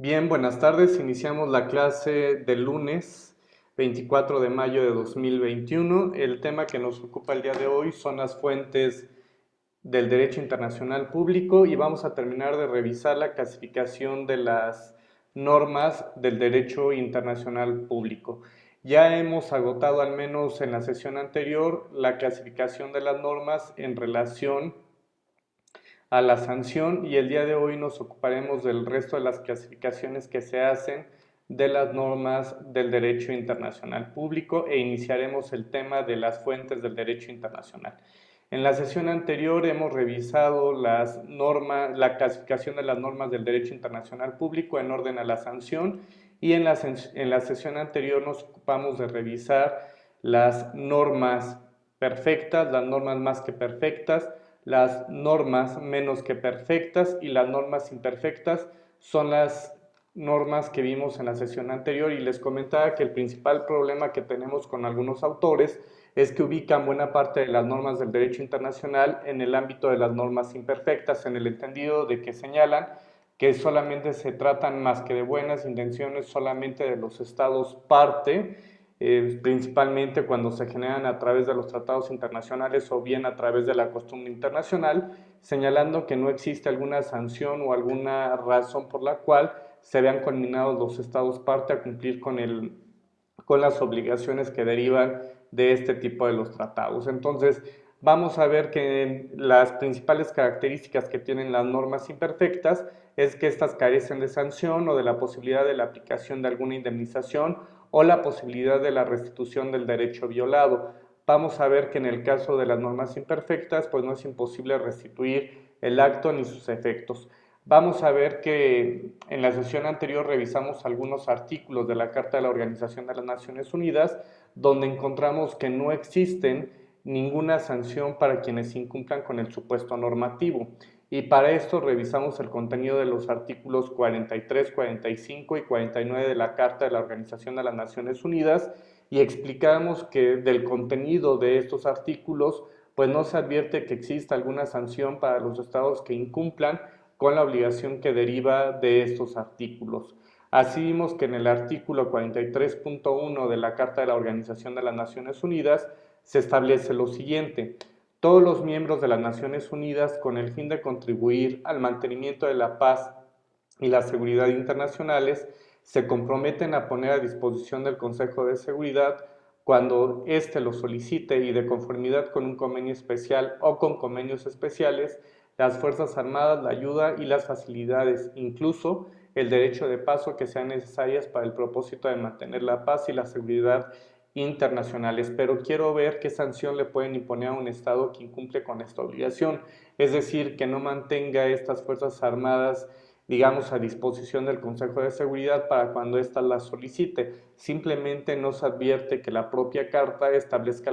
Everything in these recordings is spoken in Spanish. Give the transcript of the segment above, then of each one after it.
Bien, buenas tardes. Iniciamos la clase del lunes 24 de mayo de 2021. El tema que nos ocupa el día de hoy son las fuentes del derecho internacional público y vamos a terminar de revisar la clasificación de las normas del derecho internacional público. Ya hemos agotado, al menos en la sesión anterior, la clasificación de las normas en relación a la sanción, y el día de hoy nos ocuparemos del resto de las clasificaciones que se hacen de las normas del derecho internacional público e iniciaremos el tema de las fuentes del derecho internacional. En la sesión anterior hemos revisado la clasificación de las normas del derecho internacional público en orden a la sanción, y en la sesión anterior nos ocupamos de revisar las normas perfectas, las normas más que perfectas, las normas menos que perfectas, y las normas imperfectas son las normas que vimos en la sesión anterior. Y les comentaba que el principal problema que tenemos con algunos autores es que ubican buena parte de las normas del derecho internacional en el ámbito de las normas imperfectas, en el entendido de que señalan que solamente se tratan, más que de buenas intenciones, solamente de los estados parte, principalmente cuando se generan a través de los tratados internacionales o bien a través de la costumbre internacional, señalando que no existe alguna sanción o alguna razón por la cual se vean conminados los estados parte a cumplir con las obligaciones que derivan de este tipo de los tratados. Entonces, vamos a ver que las principales características que tienen las normas imperfectas es que éstas carecen de sanción o de la posibilidad de la aplicación de alguna indemnización o la posibilidad de la restitución del derecho violado. Vamos a ver que en el caso de las normas imperfectas, pues no es imposible restituir el acto ni sus efectos. Vamos a ver que en la sesión anterior revisamos algunos artículos de la Carta de la Organización de las Naciones Unidas, donde encontramos que no existen ninguna sanción para quienes incumplan con el supuesto normativo. Y para esto revisamos el contenido de los artículos 43, 45 y 49 de la Carta de la Organización de las Naciones Unidas, y explicamos que del contenido de estos artículos pues no se advierte que exista alguna sanción para los estados que incumplan con la obligación que deriva de estos artículos. Así vimos que en el artículo 43.1 de la Carta de la Organización de las Naciones Unidas se establece lo siguiente: todos los miembros de las Naciones Unidas, con el fin de contribuir al mantenimiento de la paz y la seguridad internacionales, se comprometen a poner a disposición del Consejo de Seguridad, cuando éste lo solicite y de conformidad con un convenio especial o con convenios especiales, las Fuerzas Armadas, la ayuda y las facilidades, incluso el derecho de paso, que sean necesarias para el propósito de mantener la paz y la seguridad internacionales. Pero quiero ver qué sanción le pueden imponer a un Estado que incumple con esta obligación, es decir, que no mantenga estas Fuerzas Armadas, digamos, a disposición del Consejo de Seguridad para cuando ésta las solicite. Simplemente nos advierte que la propia Carta establezca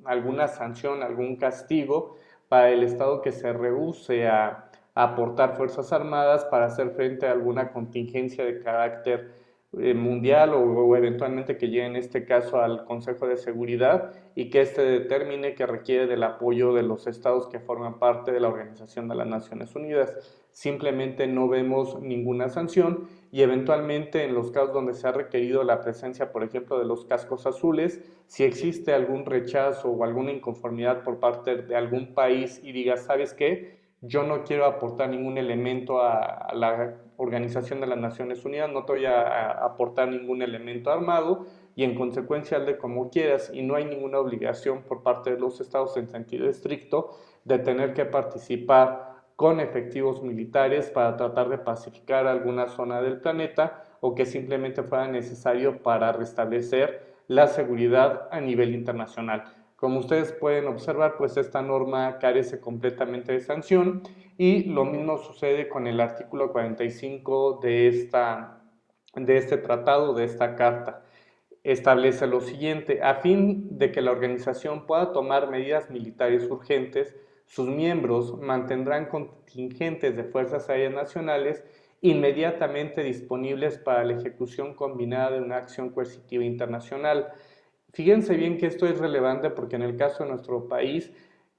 alguna sanción, algún castigo para el Estado que se rehúse a aportar Fuerzas Armadas para hacer frente a alguna contingencia de carácter mundial, o eventualmente que llegue en este caso al Consejo de Seguridad, y que éste determine que requiere del apoyo de los estados que forman parte de la Organización de las Naciones Unidas. Simplemente no vemos ninguna sanción, y eventualmente en los casos donde se ha requerido la presencia, por ejemplo, de los cascos azules, si existe algún rechazo o alguna inconformidad por parte de algún país y diga, ¿sabes qué? Yo no quiero aportar ningún elemento a la Organización de las Naciones Unidas, no te voy a aportar ningún elemento armado, y en consecuencia hazle como quieras, y no hay ninguna obligación por parte de los estados en sentido estricto de tener que participar con efectivos militares para tratar de pacificar alguna zona del planeta, o que simplemente fuera necesario para restablecer la seguridad a nivel internacional. Como ustedes pueden observar, pues esta norma carece completamente de sanción, y lo mismo sucede con el artículo 45 de este tratado, de esta carta. Establece lo siguiente: a fin de que la organización pueda tomar medidas militares urgentes, sus miembros mantendrán contingentes de fuerzas aéreas nacionales inmediatamente disponibles para la ejecución combinada de una acción coercitiva internacional. Fíjense bien que esto es relevante porque en el caso de nuestro país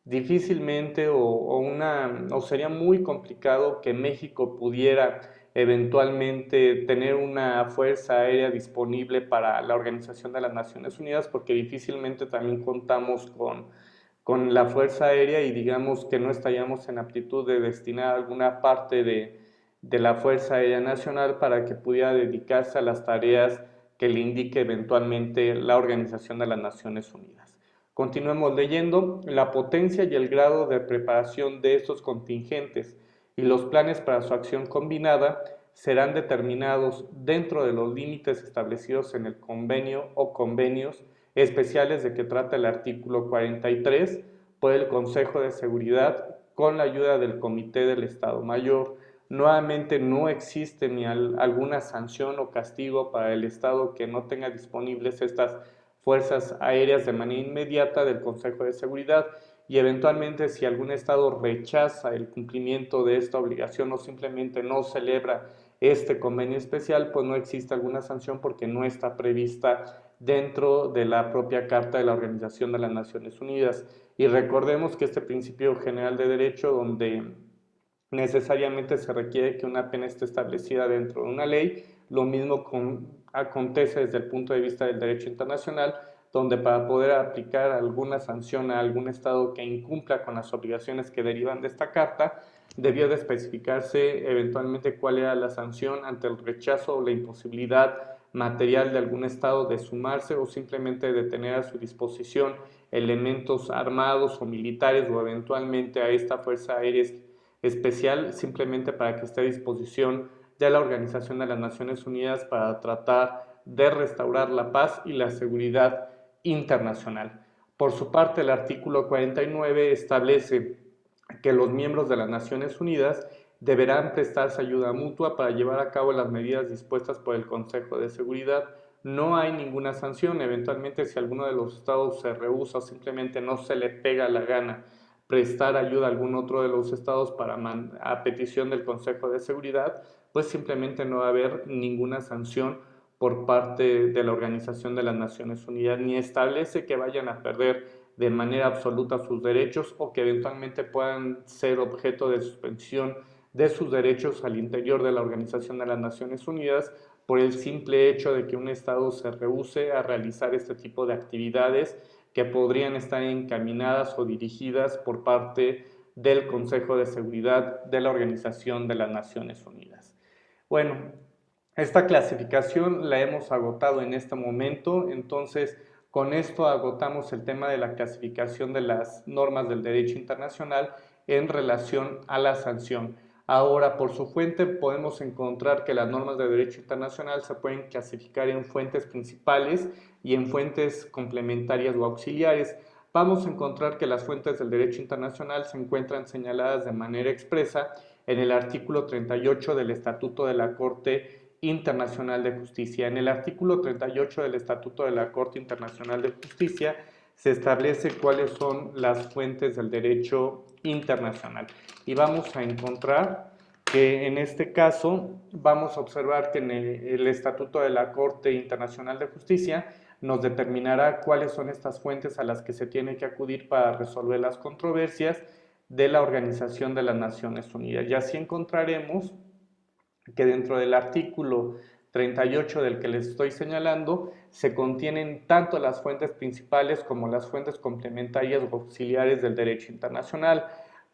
difícilmente o sería muy complicado que México pudiera eventualmente tener una fuerza aérea disponible para la Organización de las Naciones Unidas, porque difícilmente también contamos con la fuerza aérea y digamos que no estaríamos en aptitud de destinar alguna parte de la Fuerza Aérea Nacional para que pudiera dedicarse a las tareas que le indique eventualmente la Organización de las Naciones Unidas. Continuemos leyendo. La potencia y el grado de preparación de estos contingentes y los planes para su acción combinada serán determinados dentro de los límites establecidos en el convenio o convenios especiales de que trata el artículo 43 por el Consejo de Seguridad con la ayuda del Comité del Estado Mayor. Nuevamente no existe ni alguna sanción o castigo para el Estado que no tenga disponibles estas fuerzas aéreas de manera inmediata del Consejo de Seguridad, y eventualmente si algún Estado rechaza el cumplimiento de esta obligación o simplemente no celebra este convenio especial, pues no existe alguna sanción porque no está prevista dentro de la propia Carta de la Organización de las Naciones Unidas. Y recordemos que este principio general de derecho, donde necesariamente se requiere que una pena esté establecida dentro de una ley, lo mismo acontece desde el punto de vista del derecho internacional, donde para poder aplicar alguna sanción a algún Estado que incumpla con las obligaciones que derivan de esta carta, debió de especificarse eventualmente cuál era la sanción ante el rechazo o la imposibilidad material de algún Estado de sumarse o simplemente de tener a su disposición elementos armados o militares o eventualmente a esta fuerza aérea especial simplemente para que esté a disposición de la Organización de las Naciones Unidas para tratar de restaurar la paz y la seguridad internacional. Por su parte, el artículo 49 establece que los miembros de las Naciones Unidas deberán prestarse ayuda mutua para llevar a cabo las medidas dispuestas por el Consejo de Seguridad. No hay ninguna sanción. Eventualmente, si alguno de los estados se rehúsa o simplemente no se le pega la gana prestar ayuda a algún otro de los estados a petición del Consejo de Seguridad, pues simplemente no va a haber ninguna sanción por parte de la Organización de las Naciones Unidas, ni establece que vayan a perder de manera absoluta sus derechos o que eventualmente puedan ser objeto de suspensión de sus derechos al interior de la Organización de las Naciones Unidas por el simple hecho de que un Estado se rehúse a realizar este tipo de actividades que podrían estar encaminadas o dirigidas por parte del Consejo de Seguridad de la Organización de las Naciones Unidas. Bueno, esta clasificación la hemos agotado en este momento, entonces con esto agotamos el tema de la clasificación de las normas del derecho internacional en relación a la sanción. Ahora, por su fuente podemos encontrar que las normas de derecho internacional se pueden clasificar en fuentes principales y en fuentes complementarias o auxiliares. Vamos a encontrar que las fuentes del derecho internacional se encuentran señaladas de manera expresa en el artículo 38 del Estatuto de la Corte Internacional de Justicia. En el artículo 38 del Estatuto de la Corte Internacional de Justicia se establece cuáles son las fuentes del derecho internacional. Y vamos a encontrar que en este caso vamos a observar que en el Estatuto de la Corte Internacional de Justicia nos determinará cuáles son estas fuentes a las que se tiene que acudir para resolver las controversias de la Organización de las Naciones Unidas. Y así encontraremos que dentro del artículo 38 del que les estoy señalando se contienen tanto las fuentes principales como las fuentes complementarias o auxiliares del derecho internacional.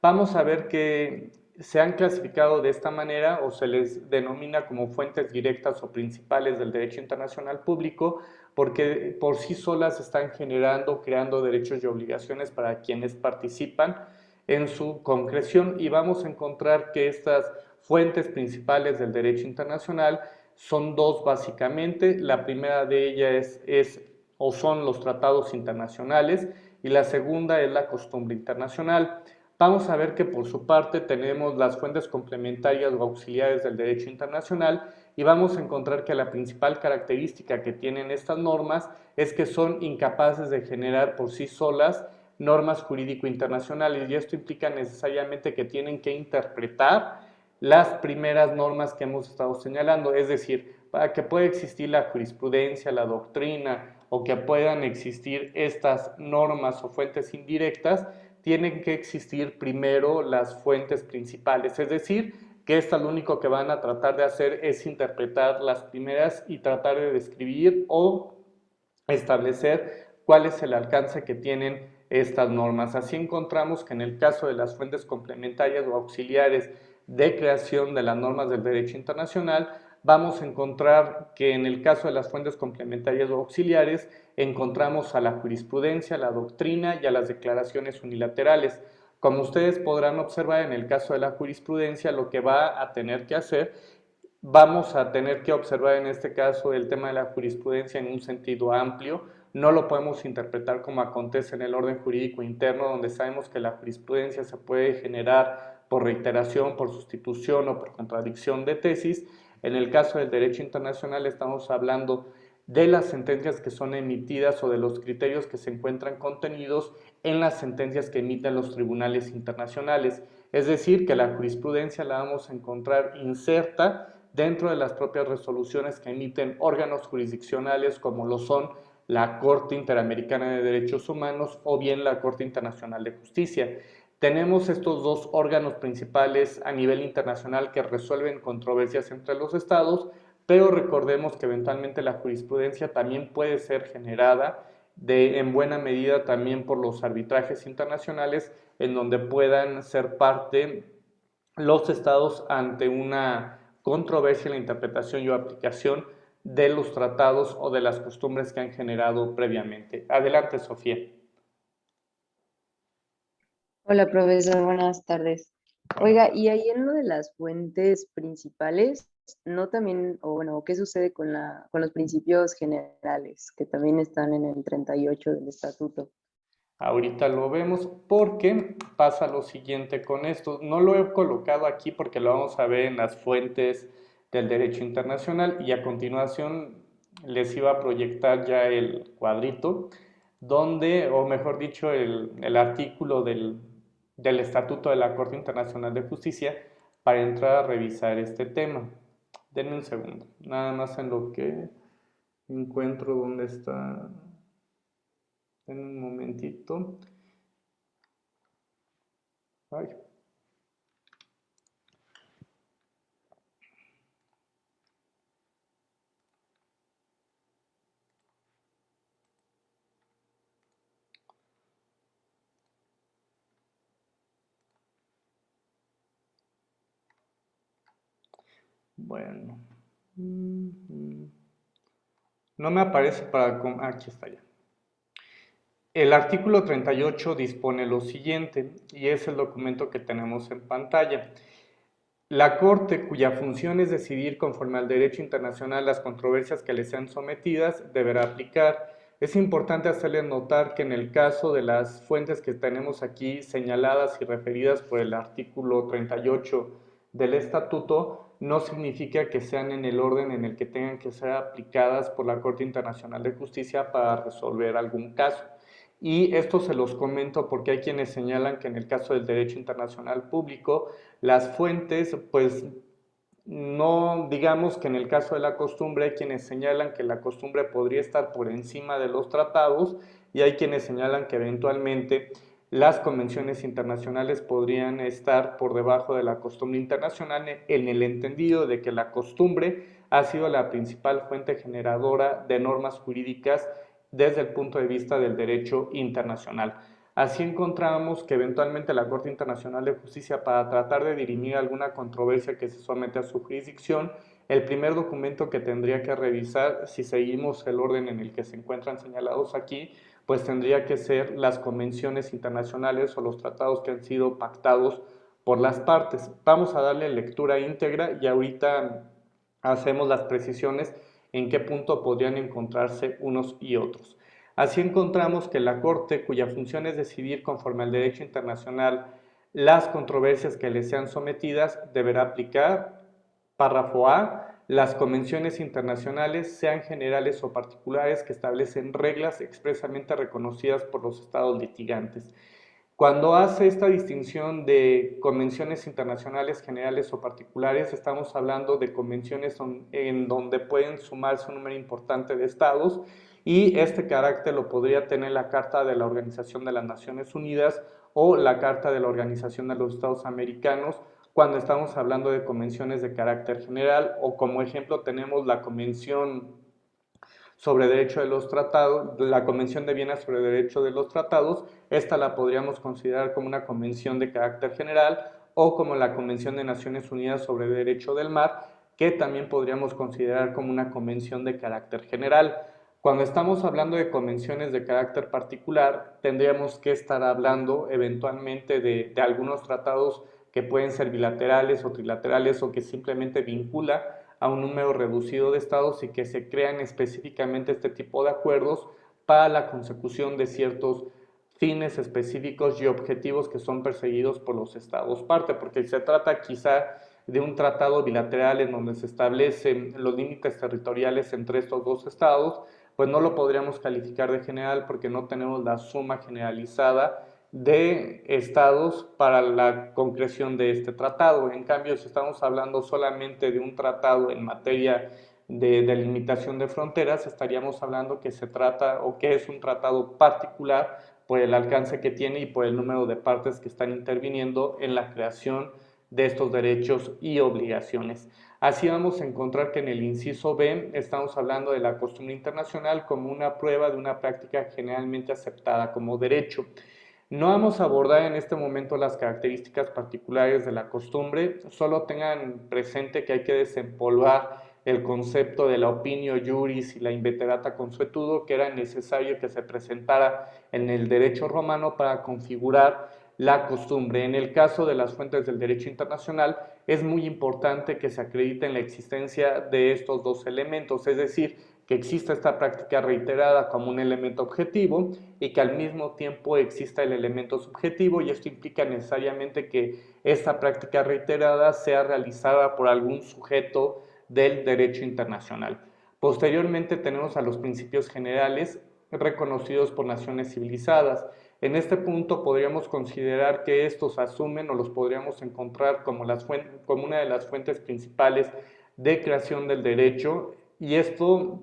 Vamos a ver que se han clasificado de esta manera o se les denomina como fuentes directas o principales del derecho internacional público porque por sí solas están creando derechos y obligaciones para quienes participan en su concreción, y vamos a encontrar que estas fuentes principales del derecho internacional son dos básicamente. La primera de ellas o son los tratados internacionales y la segunda es la costumbre internacional. Vamos a ver que por su parte tenemos las fuentes complementarias o auxiliares del derecho internacional y vamos a encontrar que la principal característica que tienen estas normas es que son incapaces de generar por sí solas normas jurídico internacionales, y esto implica necesariamente que tienen que interpretar las primeras normas que hemos estado señalando, es decir, para que pueda existir la jurisprudencia, la doctrina o que puedan existir estas normas o fuentes indirectas, tienen que existir primero las fuentes principales, es decir, que estas lo único que van a tratar de hacer es interpretar las primeras y tratar de describir o establecer cuál es el alcance que tienen estas normas. Así encontramos que en el caso de las fuentes complementarias o auxiliares de creación de las normas del derecho internacional, vamos a encontrar que en el caso de las fuentes complementarias o auxiliares encontramos a la jurisprudencia, a la doctrina y a las declaraciones unilaterales. Como ustedes podrán observar, en el caso de la jurisprudencia, lo que va a tener que hacer, vamos a tener que observar en este caso el tema de la jurisprudencia en un sentido amplio. No lo podemos interpretar como acontece en el orden jurídico interno, donde sabemos que la jurisprudencia se puede generar por reiteración, por sustitución o por contradicción de tesis. En el caso del derecho internacional estamos hablando de las sentencias que son emitidas o de los criterios que se encuentran contenidos en las sentencias que emiten los tribunales internacionales. Es decir, que la jurisprudencia la vamos a encontrar inserta dentro de las propias resoluciones que emiten órganos jurisdiccionales como lo son la Corte Interamericana de Derechos Humanos o bien la Corte Internacional de Justicia. Tenemos estos dos órganos principales a nivel internacional que resuelven controversias entre los estados, pero recordemos que eventualmente la jurisprudencia también puede ser generada en buena medida también por los arbitrajes internacionales en donde puedan ser parte los estados ante una controversia en la interpretación y o aplicación de los tratados o de las costumbres que han generado previamente. Adelante, Sofía. Hola, profesor, buenas tardes. Oiga, y ahí en lo de las fuentes principales, ¿no también, o bueno, qué sucede con con los principios generales, que también están en el 38 del estatuto? Ahorita lo vemos porque pasa lo siguiente con esto. No lo he colocado aquí porque lo vamos a ver en las fuentes del derecho internacional y a continuación les iba a proyectar ya el cuadrito donde, o mejor dicho, el artículo del Estatuto de la Corte Internacional de Justicia para entrar a revisar este tema. Denme un segundo, nada más en lo que encuentro dónde está. En un momentito. Ay. Bueno. No me aparece para... Aquí está ya. El artículo 38 dispone lo siguiente, y es el documento que tenemos en pantalla. La Corte, cuya función es decidir conforme al derecho internacional las controversias que le sean sometidas, deberá aplicar. Es importante hacerles notar que en el caso de las fuentes que tenemos aquí señaladas y referidas por el artículo 38 del Estatuto, no significa que sean en el orden en el que tengan que ser aplicadas por la Corte Internacional de Justicia para resolver algún caso. Y esto se los comento porque hay quienes señalan que en el caso del derecho internacional público, las fuentes, pues no, digamos que en el caso de la costumbre hay quienes señalan que la costumbre podría estar por encima de los tratados y hay quienes señalan que eventualmente las convenciones internacionales podrían estar por debajo de la costumbre internacional en el entendido de que la costumbre ha sido la principal fuente generadora de normas jurídicas desde el punto de vista del derecho internacional. Así encontramos que eventualmente la Corte Internacional de Justicia, para tratar de dirimir alguna controversia que se somete a su jurisdicción, el primer documento que tendría que revisar, si seguimos el orden en el que se encuentran señalados aquí, pues tendría que ser las convenciones internacionales o los tratados que han sido pactados por las partes. Vamos a darle lectura íntegra y ahorita hacemos las precisiones en qué punto podrían encontrarse unos y otros. Así encontramos que la Corte, cuya función es decidir conforme al derecho internacional las controversias que le sean sometidas, deberá aplicar, párrafo A, las convenciones internacionales, sean generales o particulares, que establecen reglas expresamente reconocidas por los estados litigantes. Cuando hace esta distinción de convenciones internacionales generales o particulares, estamos hablando de convenciones en donde pueden sumarse un número importante de estados y este carácter lo podría tener la Carta de la Organización de las Naciones Unidas o la Carta de la Organización de los Estados Americanos, cuando estamos hablando de convenciones de carácter general, o como ejemplo tenemos la Convención sobre Derecho de los Tratados, la Convención de Viena sobre Derecho de los Tratados. Esta la podríamos considerar como una convención de carácter general, o como la Convención de Naciones Unidas sobre Derecho del Mar, que también podríamos considerar como una convención de carácter general. Cuando estamos hablando de convenciones de carácter particular, tendríamos que estar hablando eventualmente de algunos tratados que pueden ser bilaterales o trilaterales, o que simplemente vincula a un número reducido de estados y que se crean específicamente este tipo de acuerdos para la consecución de ciertos fines específicos y objetivos que son perseguidos por los estados parte, porque se trata quizá de un tratado bilateral en donde se establecen los límites territoriales entre estos dos estados, pues no lo podríamos calificar de general porque no tenemos la suma generalizada de estados para la concreción de este tratado. En cambio, si estamos hablando solamente de un tratado en materia de delimitación de fronteras, estaríamos hablando que se trata o que es un tratado particular por el alcance que tiene y por el número de partes que están interviniendo en la creación de estos derechos y obligaciones. Así vamos a encontrar que en el inciso B estamos hablando de la costumbre internacional como una prueba de una práctica generalmente aceptada como derecho. No vamos a abordar en este momento las características particulares de la costumbre, solo tengan presente que hay que desempolvar el concepto de la opinio juris y la inveterata consuetudo, que era necesario que se presentara en el derecho romano para configurar la costumbre. En el caso de las fuentes del derecho internacional, es muy importante que se acredite la existencia de estos dos elementos, es decir, que exista esta práctica reiterada como un elemento objetivo y que al mismo tiempo exista el elemento subjetivo, y esto implica necesariamente que esta práctica reiterada sea realizada por algún sujeto del derecho internacional. Posteriormente tenemos a los principios generales reconocidos por naciones civilizadas. En este punto podríamos considerar que estos asumen o los podríamos encontrar como una de las fuentes principales de creación del derecho, y esto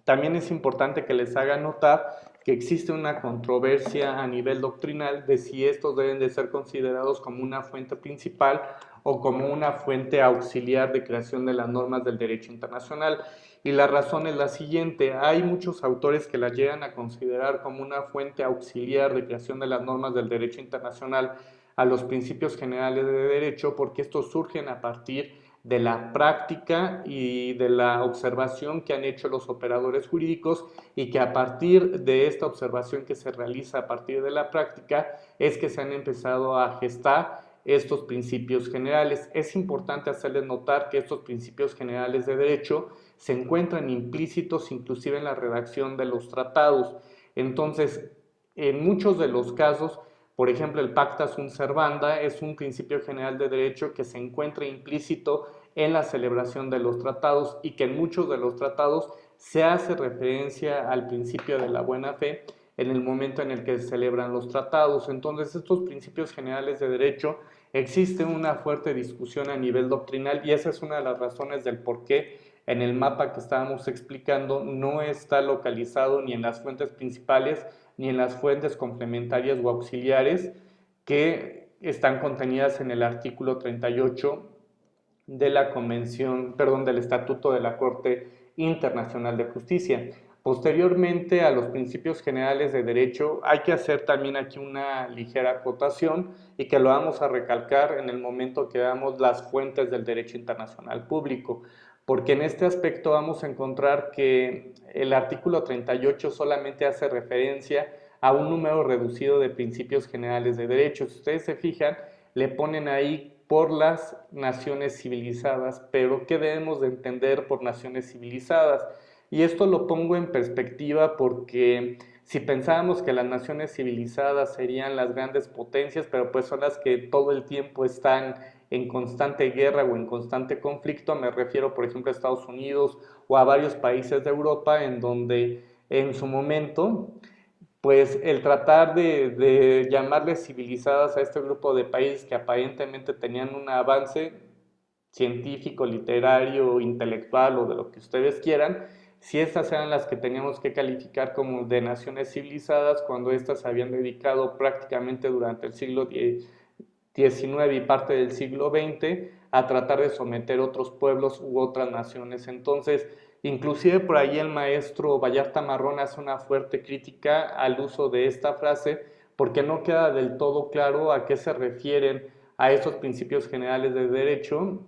también es importante que les haga notar que existe una controversia a nivel doctrinal de si estos deben de ser considerados como una fuente principal o como una fuente auxiliar de creación de las normas del derecho internacional. Y la razón es la siguiente: hay muchos autores que las llegan a considerar como una fuente auxiliar de creación de las normas del derecho internacional a los principios generales de derecho, porque estos surgen a partir de la práctica y de la observación que han hecho los operadores jurídicos, y que a partir de esta observación que se realiza a partir de la práctica es que se han empezado a gestar estos principios generales. Es importante hacerles notar que estos principios generales de derecho se encuentran implícitos inclusive en la redacción de los tratados. Entonces, en muchos de los casos, por ejemplo, el pacta sunt servanda es un principio general de derecho que se encuentra implícito en la celebración de los tratados, y que en muchos de los tratados se hace referencia al principio de la buena fe en el momento en el que se celebran los tratados. Entonces, estos principios generales de derecho, existe una fuerte discusión a nivel doctrinal, y esa es una de las razones del por qué en el mapa que estábamos explicando no está localizado ni en las fuentes principales ni en las fuentes complementarias o auxiliares que están contenidas en el artículo 38 de la Convención, perdón, del Estatuto de la Corte Internacional de Justicia. Posteriormente a los principios generales de derecho, hay que hacer también aquí una ligera acotación, y que lo vamos a recalcar en el momento que veamos las fuentes del derecho internacional público, porque en este aspecto vamos a encontrar que el artículo 38 solamente hace referencia a un número reducido de principios generales de derecho. Si ustedes se fijan, le ponen ahí por las naciones civilizadas, pero ¿qué debemos de entender por naciones civilizadas? Y esto lo pongo en perspectiva porque si pensábamos que las naciones civilizadas serían las grandes potencias, pero pues son las que todo el tiempo están en constante guerra o en constante conflicto, me refiero por ejemplo a Estados Unidos o a varios países de Europa, en donde en su momento pues el tratar de llamarles civilizadas a este grupo de países que aparentemente tenían un avance científico, literario, intelectual o de lo que ustedes quieran, si estas eran las que teníamos que calificar como de naciones civilizadas, cuando estas se habían dedicado prácticamente durante el siglo XIX y parte del siglo XX a tratar de someter otros pueblos u otras naciones. Entonces, inclusive por ahí el maestro Vallarta Marrón hace una fuerte crítica al uso de esta frase, porque no queda del todo claro a qué se refieren a esos principios generales de derecho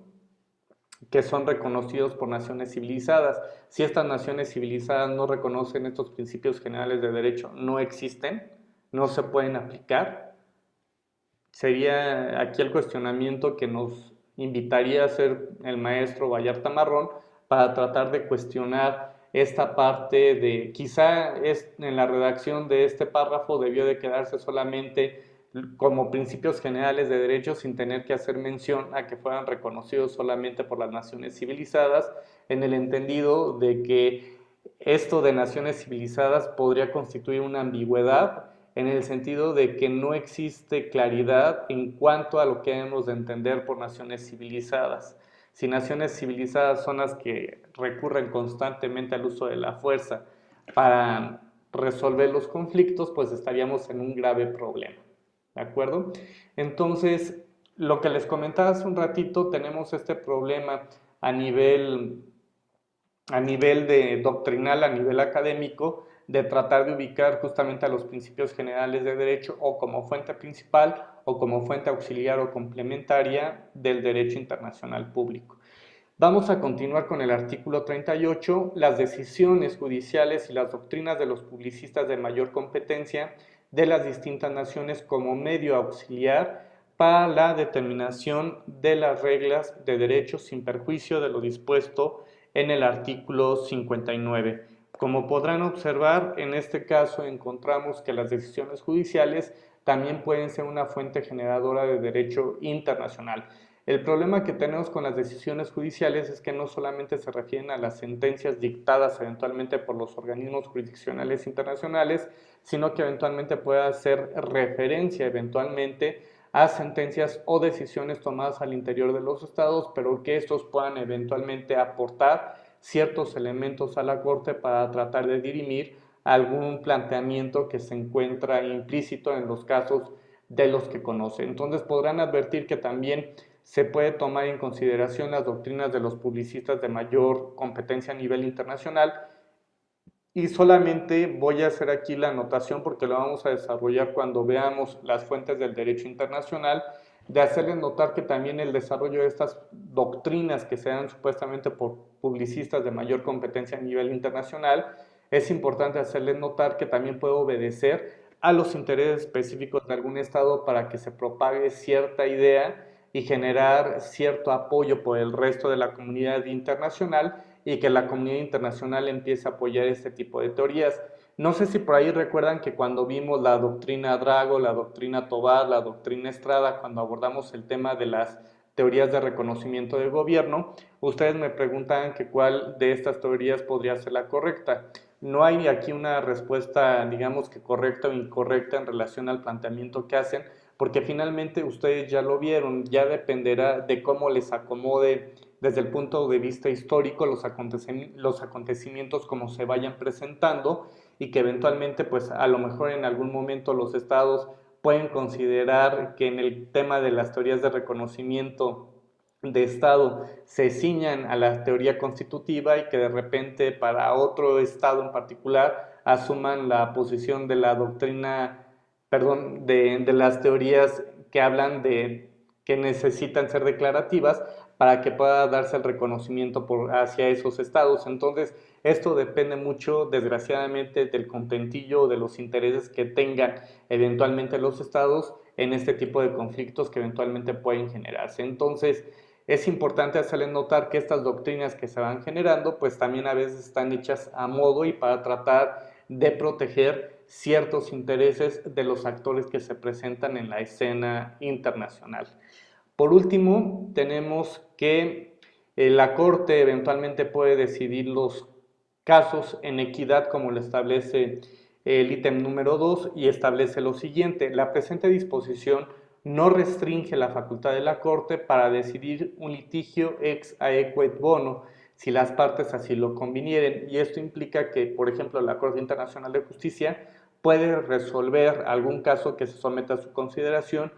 que son reconocidos por naciones civilizadas. Si estas naciones civilizadas no reconocen estos principios generales de derecho, no existen, no se pueden aplicar. Sería aquí el cuestionamiento que nos invitaría a hacer el maestro Vallarta Marrón para tratar de cuestionar esta parte de, quizá en la redacción de este párrafo debió de quedarse solamente como principios generales de derecho sin tener que hacer mención a que fueran reconocidos solamente por las naciones civilizadas, en el entendido de que esto de naciones civilizadas podría constituir una ambigüedad en el sentido de que no existe claridad en cuanto a lo que hemos de entender por naciones civilizadas. Si naciones civilizadas son las que recurren constantemente al uso de la fuerza para resolver los conflictos, pues estaríamos en un grave problema. ¿De acuerdo? Entonces, lo que les comentaba hace un ratito, tenemos este problema a nivel de doctrinal, a nivel académico, de tratar de ubicar justamente a los principios generales de derecho o como fuente principal o como fuente auxiliar o complementaria del derecho internacional público. Vamos a continuar con el artículo 38, las decisiones judiciales y las doctrinas de los publicistas de mayor competencia de las distintas naciones como medio auxiliar para la determinación de las reglas de derecho sin perjuicio de lo dispuesto en el artículo 59. Como podrán observar, en este caso encontramos que las decisiones judiciales también pueden ser una fuente generadora de derecho internacional. El problema que tenemos con las decisiones judiciales es que no solamente se refieren a las sentencias dictadas eventualmente por los organismos jurisdiccionales internacionales, sino que eventualmente puede hacer referencia eventualmente a sentencias o decisiones tomadas al interior de los estados, pero que estos puedan eventualmente aportar ciertos elementos a la Corte para tratar de dirimir algún planteamiento que se encuentra implícito en los casos de los que conoce. Entonces podrán advertir que también se puede tomar en consideración las doctrinas de los publicistas de mayor competencia a nivel internacional, y solamente voy a hacer aquí la anotación porque lo vamos a desarrollar cuando veamos las fuentes del derecho internacional, de hacerles notar que también el desarrollo de estas doctrinas que se dan supuestamente por publicistas de mayor competencia a nivel internacional, es importante hacerles notar que también puede obedecer a los intereses específicos de algún estado para que se propague cierta idea y generar cierto apoyo por el resto de la comunidad internacional, y que la comunidad internacional empiece a apoyar este tipo de teorías. No sé si por ahí recuerdan que cuando vimos la doctrina Drago, la doctrina Tobar, la doctrina Estrada, cuando abordamos el tema de las teorías de reconocimiento del gobierno, ustedes me preguntaban que cuál de estas teorías podría ser la correcta. No hay aquí una respuesta, digamos que correcta o incorrecta en relación al planteamiento que hacen, porque finalmente ustedes ya lo vieron, ya dependerá de cómo les acomode desde el punto de vista histórico los acontecimientos como se vayan presentando, y que eventualmente pues a lo mejor en algún momento los estados pueden considerar que en el tema de las teorías de reconocimiento de Estado se ciñan a la teoría constitutiva, y que de repente para otro Estado en particular asuman la posición de la doctrina, perdón, de las teorías que hablan de que necesitan ser declarativas para que pueda darse el reconocimiento hacia esos estados. Entonces, esto depende mucho, desgraciadamente, del contentillo o de los intereses que tengan eventualmente los estados en este tipo de conflictos que eventualmente pueden generarse. Entonces, es importante hacerles notar que estas doctrinas que se van generando, pues también a veces están hechas a modo y para tratar de proteger ciertos intereses de los actores que se presentan en la escena internacional. Por último, tenemos que la Corte eventualmente puede decidir los casos en equidad, como lo establece el ítem número 2, y establece lo siguiente: la presente disposición no restringe la facultad de la Corte para decidir un litigio ex aequo et bono, si las partes así lo convinieren. Y esto implica que, por ejemplo, la Corte Internacional de Justicia puede resolver algún caso que se someta a su consideración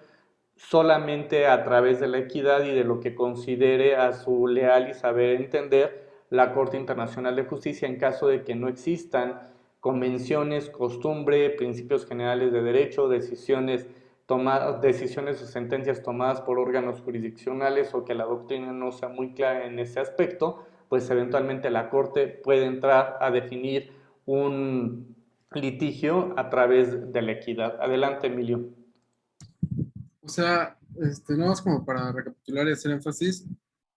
solamente a través de la equidad y de lo que considere a su leal y saber entender la Corte Internacional de Justicia en caso de que no existan convenciones, costumbre, principios generales de derecho, decisiones o sentencias tomadas por órganos jurisdiccionales o que la doctrina no sea muy clara en ese aspecto, pues eventualmente la Corte puede entrar a definir un litigio a través de la equidad. Adelante, Emilio. O sea, nada más como para recapitular y hacer énfasis,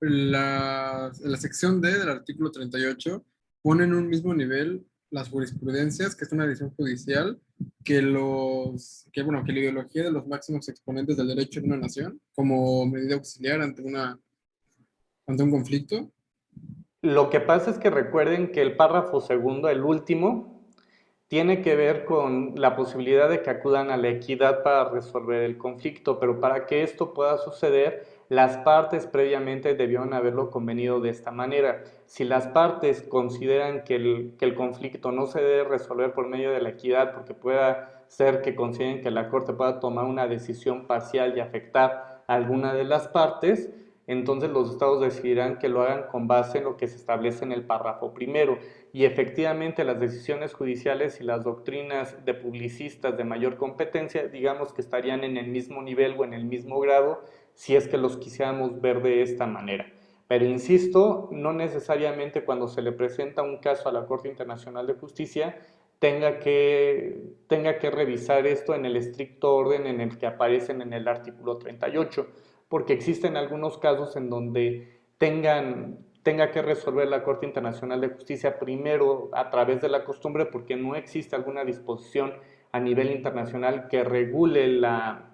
la sección D del artículo 38 pone en un mismo nivel las jurisprudencias, que es una decisión judicial, que la ideología de los máximos exponentes del derecho en una nación, como medida auxiliar ante un conflicto. Lo que pasa es que recuerden que el párrafo segundo, el último, tiene que ver con la posibilidad de que acudan a la equidad para resolver el conflicto, pero para que esto pueda suceder, las partes previamente debieron haberlo convenido de esta manera. Si las partes consideran que el conflicto no se debe resolver por medio de la equidad, porque pueda ser que consideren que la Corte pueda tomar una decisión parcial y afectar a alguna de las partes, entonces los estados decidirán que lo hagan con base en lo que se establece en el párrafo primero. Y efectivamente las decisiones judiciales y las doctrinas de publicistas de mayor competencia, digamos que estarían en el mismo nivel o en el mismo grado si es que los quisiéramos ver de esta manera. Pero insisto, no necesariamente cuando se le presenta un caso a la Corte Internacional de Justicia tenga que revisar esto en el estricto orden en el que aparecen en el artículo 38, porque existen algunos casos en donde tenga que resolver la Corte Internacional de Justicia primero a través de la costumbre, porque no existe alguna disposición a nivel internacional que regule la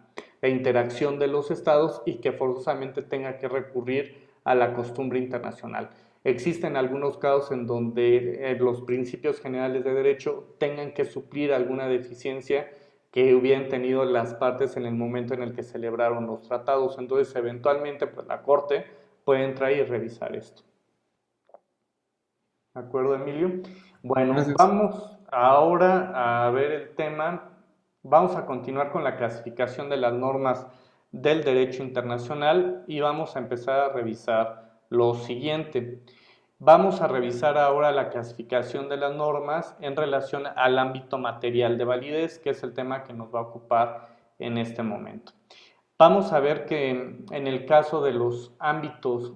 interacción de los estados y que forzosamente tenga que recurrir a la costumbre internacional. Existen algunos casos en donde los principios generales de derecho tengan que suplir alguna deficiencia que hubieran tenido las partes en el momento en el que celebraron los tratados. Entonces, eventualmente, pues la Corte puede entrar y revisar esto. ¿De acuerdo, Emilio? Bueno, Gracias. vamos ahora a ver el tema. Vamos a continuar con la clasificación de las normas del derecho internacional y vamos a empezar a revisar lo siguiente. Vamos a revisar ahora la clasificación de las normas en relación al ámbito material de validez, que es el tema que nos va a ocupar en este momento. Vamos a ver que en el caso de los ámbitos,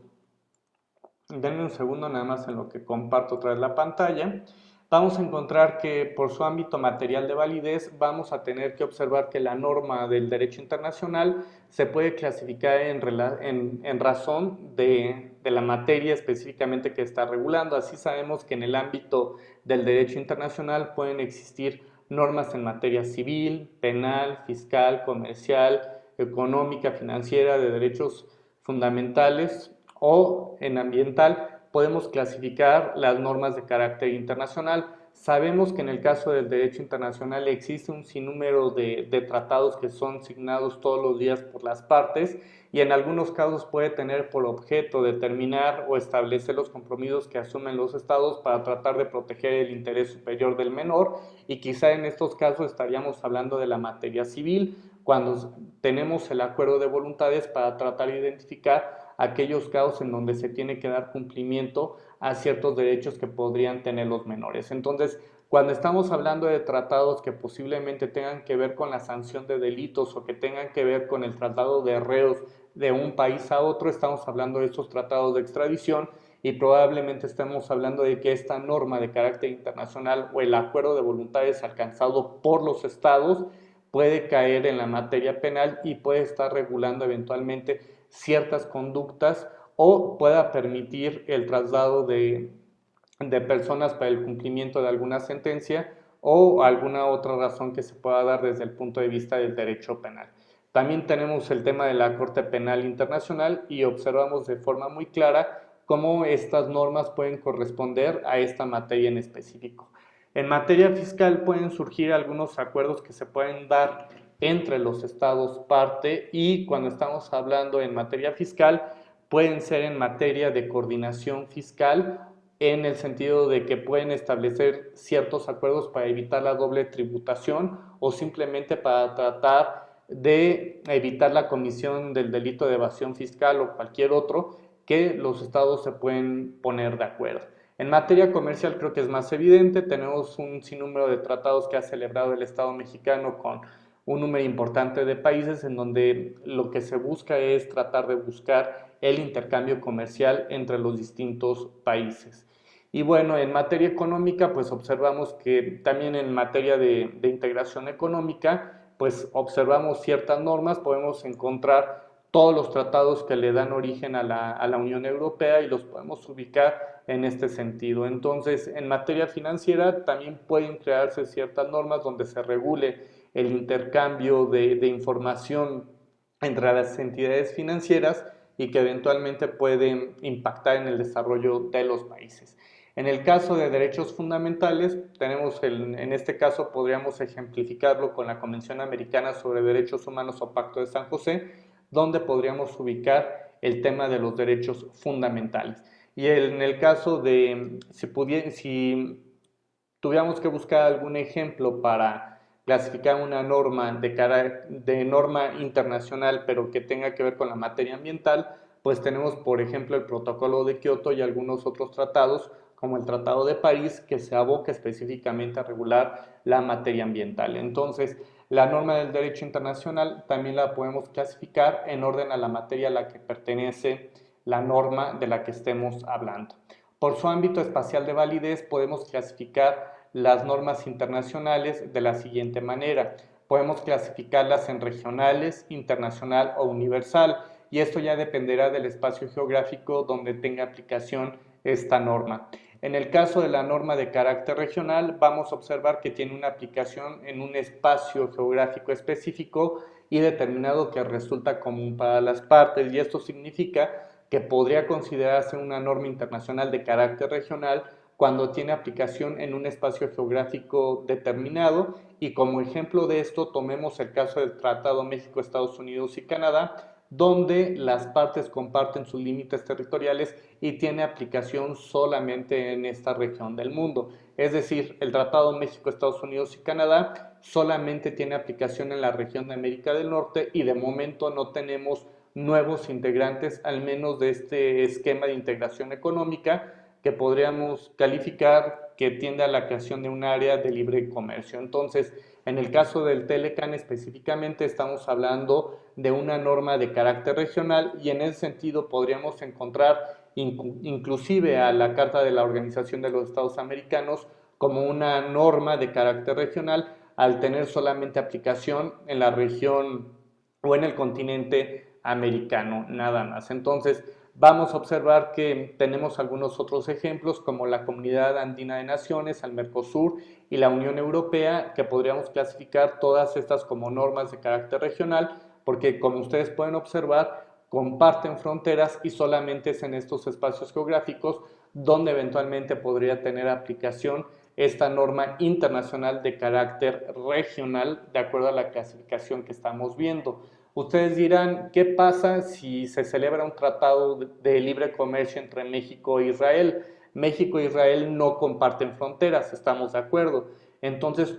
denme un segundo nada más en lo que comparto otra vez la pantalla, vamos a encontrar que por su ámbito material de validez vamos a tener que observar que la norma del derecho internacional se puede clasificar en razón de la materia específicamente que está regulando. Así sabemos que en el ámbito del derecho internacional pueden existir normas en materia civil, penal, fiscal, comercial, económica, financiera, de derechos fundamentales o en ambiental. Podemos clasificar las normas de carácter internacional. Sabemos que en el caso del derecho internacional existe un sinnúmero de tratados que son signados todos los días por las partes y en algunos casos puede tener por objeto determinar o establecer los compromisos que asumen los estados para tratar de proteger el interés superior del menor, y quizá en estos casos estaríamos hablando de la materia civil, cuando tenemos el acuerdo de voluntades para tratar de identificar aquellos casos en donde se tiene que dar cumplimiento a ciertos derechos que podrían tener los menores. Entonces, cuando estamos hablando de tratados que posiblemente tengan que ver con la sanción de delitos o que tengan que ver con el traslado de reos de un país a otro, estamos hablando de estos tratados de extradición y probablemente estemos hablando de que esta norma de carácter internacional o el acuerdo de voluntades alcanzado por los estados puede caer en la materia penal y puede estar regulando eventualmente ciertas conductas o pueda permitir el traslado de personas para el cumplimiento de alguna sentencia o alguna otra razón que se pueda dar desde el punto de vista del derecho penal. También tenemos el tema de la Corte Penal Internacional y observamos de forma muy clara cómo estas normas pueden corresponder a esta materia en específico. En materia fiscal pueden surgir algunos acuerdos que se pueden dar entre los estados parte, y cuando estamos hablando en materia fiscal pueden ser en materia de coordinación fiscal, en el sentido de que pueden establecer ciertos acuerdos para evitar la doble tributación o simplemente para tratar de evitar la comisión del delito de evasión fiscal o cualquier otro, que los estados se pueden poner de acuerdo. En materia comercial creo que es más evidente, tenemos un sinnúmero de tratados que ha celebrado el Estado mexicano con un número importante de países en donde lo que se busca es tratar de buscar el intercambio comercial entre los distintos países. Y bueno, en materia económica, pues observamos que también en materia de integración económica, pues observamos ciertas normas, podemos encontrar todos los tratados que le dan origen a la Unión Europea y los podemos ubicar en este sentido. Entonces, en materia financiera también pueden crearse ciertas normas donde se regule el intercambio de información entre las entidades financieras y que eventualmente pueden impactar en el desarrollo de los países. En el caso de derechos fundamentales, tenemos en este caso podríamos ejemplificarlo con la Convención Americana sobre Derechos Humanos o Pacto de San José, donde podríamos ubicar el tema de los derechos fundamentales. Y en el caso de, si tuviéramos que buscar algún ejemplo para clasificar una norma de norma internacional, pero que tenga que ver con la materia ambiental, pues tenemos, por ejemplo, el Protocolo de Kioto y algunos otros tratados, como el Tratado de París, que se aboca específicamente a regular la materia ambiental. Entonces, la norma del derecho internacional también la podemos clasificar en orden a la materia a la que pertenece la norma de la que estemos hablando. Por su ámbito espacial de validez podemos clasificar las normas internacionales de la siguiente manera. Podemos clasificarlas en regionales, internacional o universal, y esto ya dependerá del espacio geográfico donde tenga aplicación esta norma. En el caso de la norma de carácter regional, vamos a observar que tiene una aplicación en un espacio geográfico específico y determinado que resulta común para las partes, y esto significa que podría considerarse una norma internacional de carácter regional cuando tiene aplicación en un espacio geográfico determinado, y como ejemplo de esto tomemos el caso del Tratado México, Estados Unidos y Canadá, donde las partes comparten sus límites territoriales y tiene aplicación solamente en esta región del mundo. Es decir, el Tratado México, Estados Unidos y Canadá solamente tiene aplicación en la región de América del Norte, y de momento no tenemos nuevos integrantes, al menos de este esquema de integración económica que podríamos calificar que tiende a la creación de un área de libre comercio. Entonces, en el caso del Telecan específicamente estamos hablando de una norma de carácter regional, y en ese sentido podríamos encontrar inclusive a la Carta de la Organización de los Estados Americanos como una norma de carácter regional, al tener solamente aplicación en la región o en el continente americano, nada más. Entonces, vamos a observar que tenemos algunos otros ejemplos como la Comunidad Andina de Naciones, el Mercosur y la Unión Europea, que podríamos clasificar todas estas como normas de carácter regional, porque como ustedes pueden observar, comparten fronteras y solamente es en estos espacios geográficos donde eventualmente podría tener aplicación esta norma internacional de carácter regional, de acuerdo a la clasificación que estamos viendo. Ustedes dirán, ¿qué pasa si se celebra un tratado de libre comercio entre México e Israel? México e Israel no comparten fronteras, estamos de acuerdo. Entonces,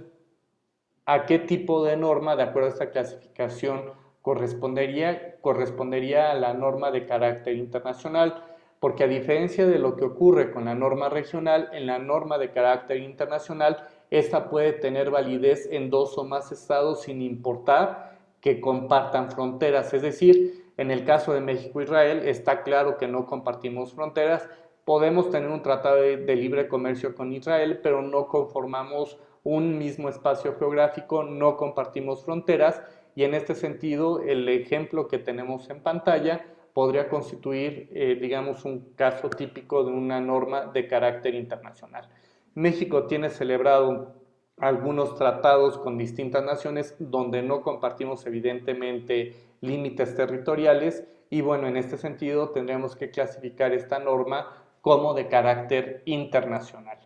¿a qué tipo de norma, de acuerdo a esta clasificación, correspondería? Correspondería a la norma de carácter internacional, porque a diferencia de lo que ocurre con la norma regional, en la norma de carácter internacional, esta puede tener validez en dos o más estados sin importar que compartan fronteras. Es decir, en el caso de México-Israel está claro que no compartimos fronteras, podemos tener un tratado de libre comercio con Israel, pero no conformamos un mismo espacio geográfico, no compartimos fronteras, y en este sentido el ejemplo que tenemos en pantalla podría constituir, digamos, un caso típico de una norma de carácter internacional. México tiene celebrado algunos tratados con distintas naciones donde no compartimos evidentemente límites territoriales, y bueno, en este sentido tendríamos que clasificar esta norma como de carácter internacional.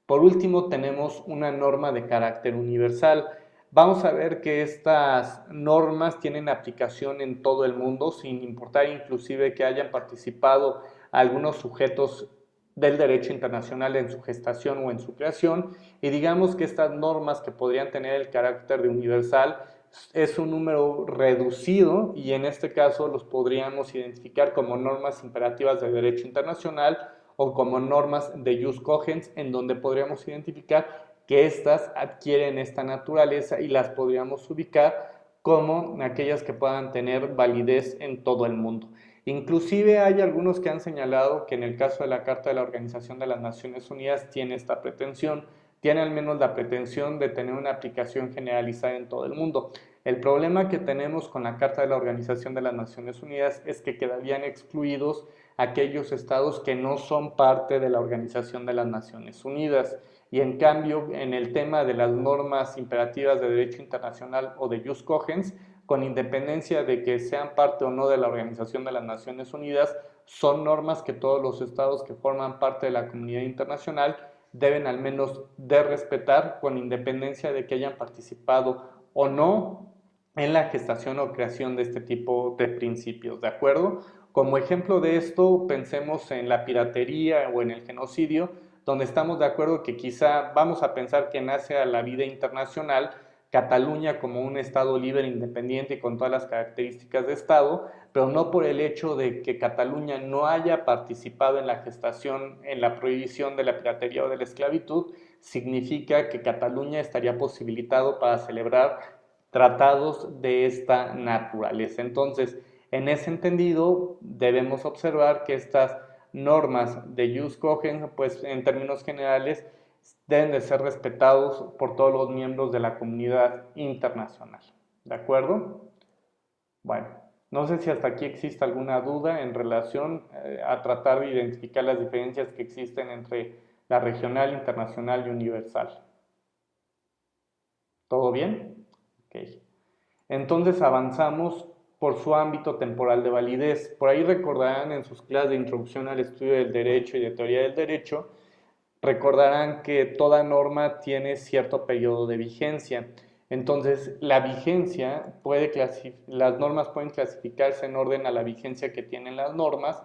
Por último, tenemos una norma de carácter universal. vamos a ver que estas normas tienen aplicación en todo el mundo, sin importar inclusive que hayan participado algunos sujetos del derecho internacional en su gestación o en su creación, y digamos que estas normas que podrían tener el carácter de universal es un número reducido, y en este caso los podríamos identificar como normas imperativas de derecho internacional o como normas de jus cogens, en donde podríamos identificar que éstas adquieren esta naturaleza y las podríamos ubicar como aquellas que puedan tener validez en todo el mundo. Inclusive hay algunos que han señalado que en el caso de la Carta de la Organización de las Naciones Unidas tiene esta pretensión, tiene al menos la pretensión de tener una aplicación generalizada en todo el mundo. El problema que tenemos con la Carta de la Organización de las Naciones Unidas es que quedarían excluidos aquellos estados que no son parte de la Organización de las Naciones Unidas. Y en cambio, en el tema de las normas imperativas de derecho internacional o de jus cogens, con independencia de que sean parte o no de la Organización de las Naciones Unidas, son normas que todos los estados que forman parte de la comunidad internacional deben al menos de respetar, con independencia de que hayan participado o no en la gestación o creación de este tipo de principios, ¿de acuerdo? Como ejemplo de esto, pensemos en la piratería o en el genocidio, donde estamos de acuerdo que quizá vamos a pensar que nace a la vida internacional Cataluña como un estado libre, independiente y con todas las características de estado, pero no por el hecho de que Cataluña no haya participado en la gestación, en la prohibición de la piratería o de la esclavitud, significa que Cataluña estaría posibilitado para celebrar tratados de esta naturaleza. Entonces, en ese entendido, debemos observar que estas normas de jus cogens, pues en términos generales, deben de ser respetados por todos los miembros de la comunidad internacional. ¿De acuerdo? Bueno, no sé si hasta aquí existe alguna duda en relación a tratar de identificar las diferencias que existen entre la regional, internacional y universal. ¿Todo bien? Ok. Entonces avanzamos por su ámbito temporal de validez. Por ahí recordarán en sus clases de introducción al estudio del derecho y de teoría del derecho, recordarán que toda norma tiene cierto periodo de vigencia. Entonces, la vigencia las normas pueden clasificarse en orden a la vigencia que tienen las normas,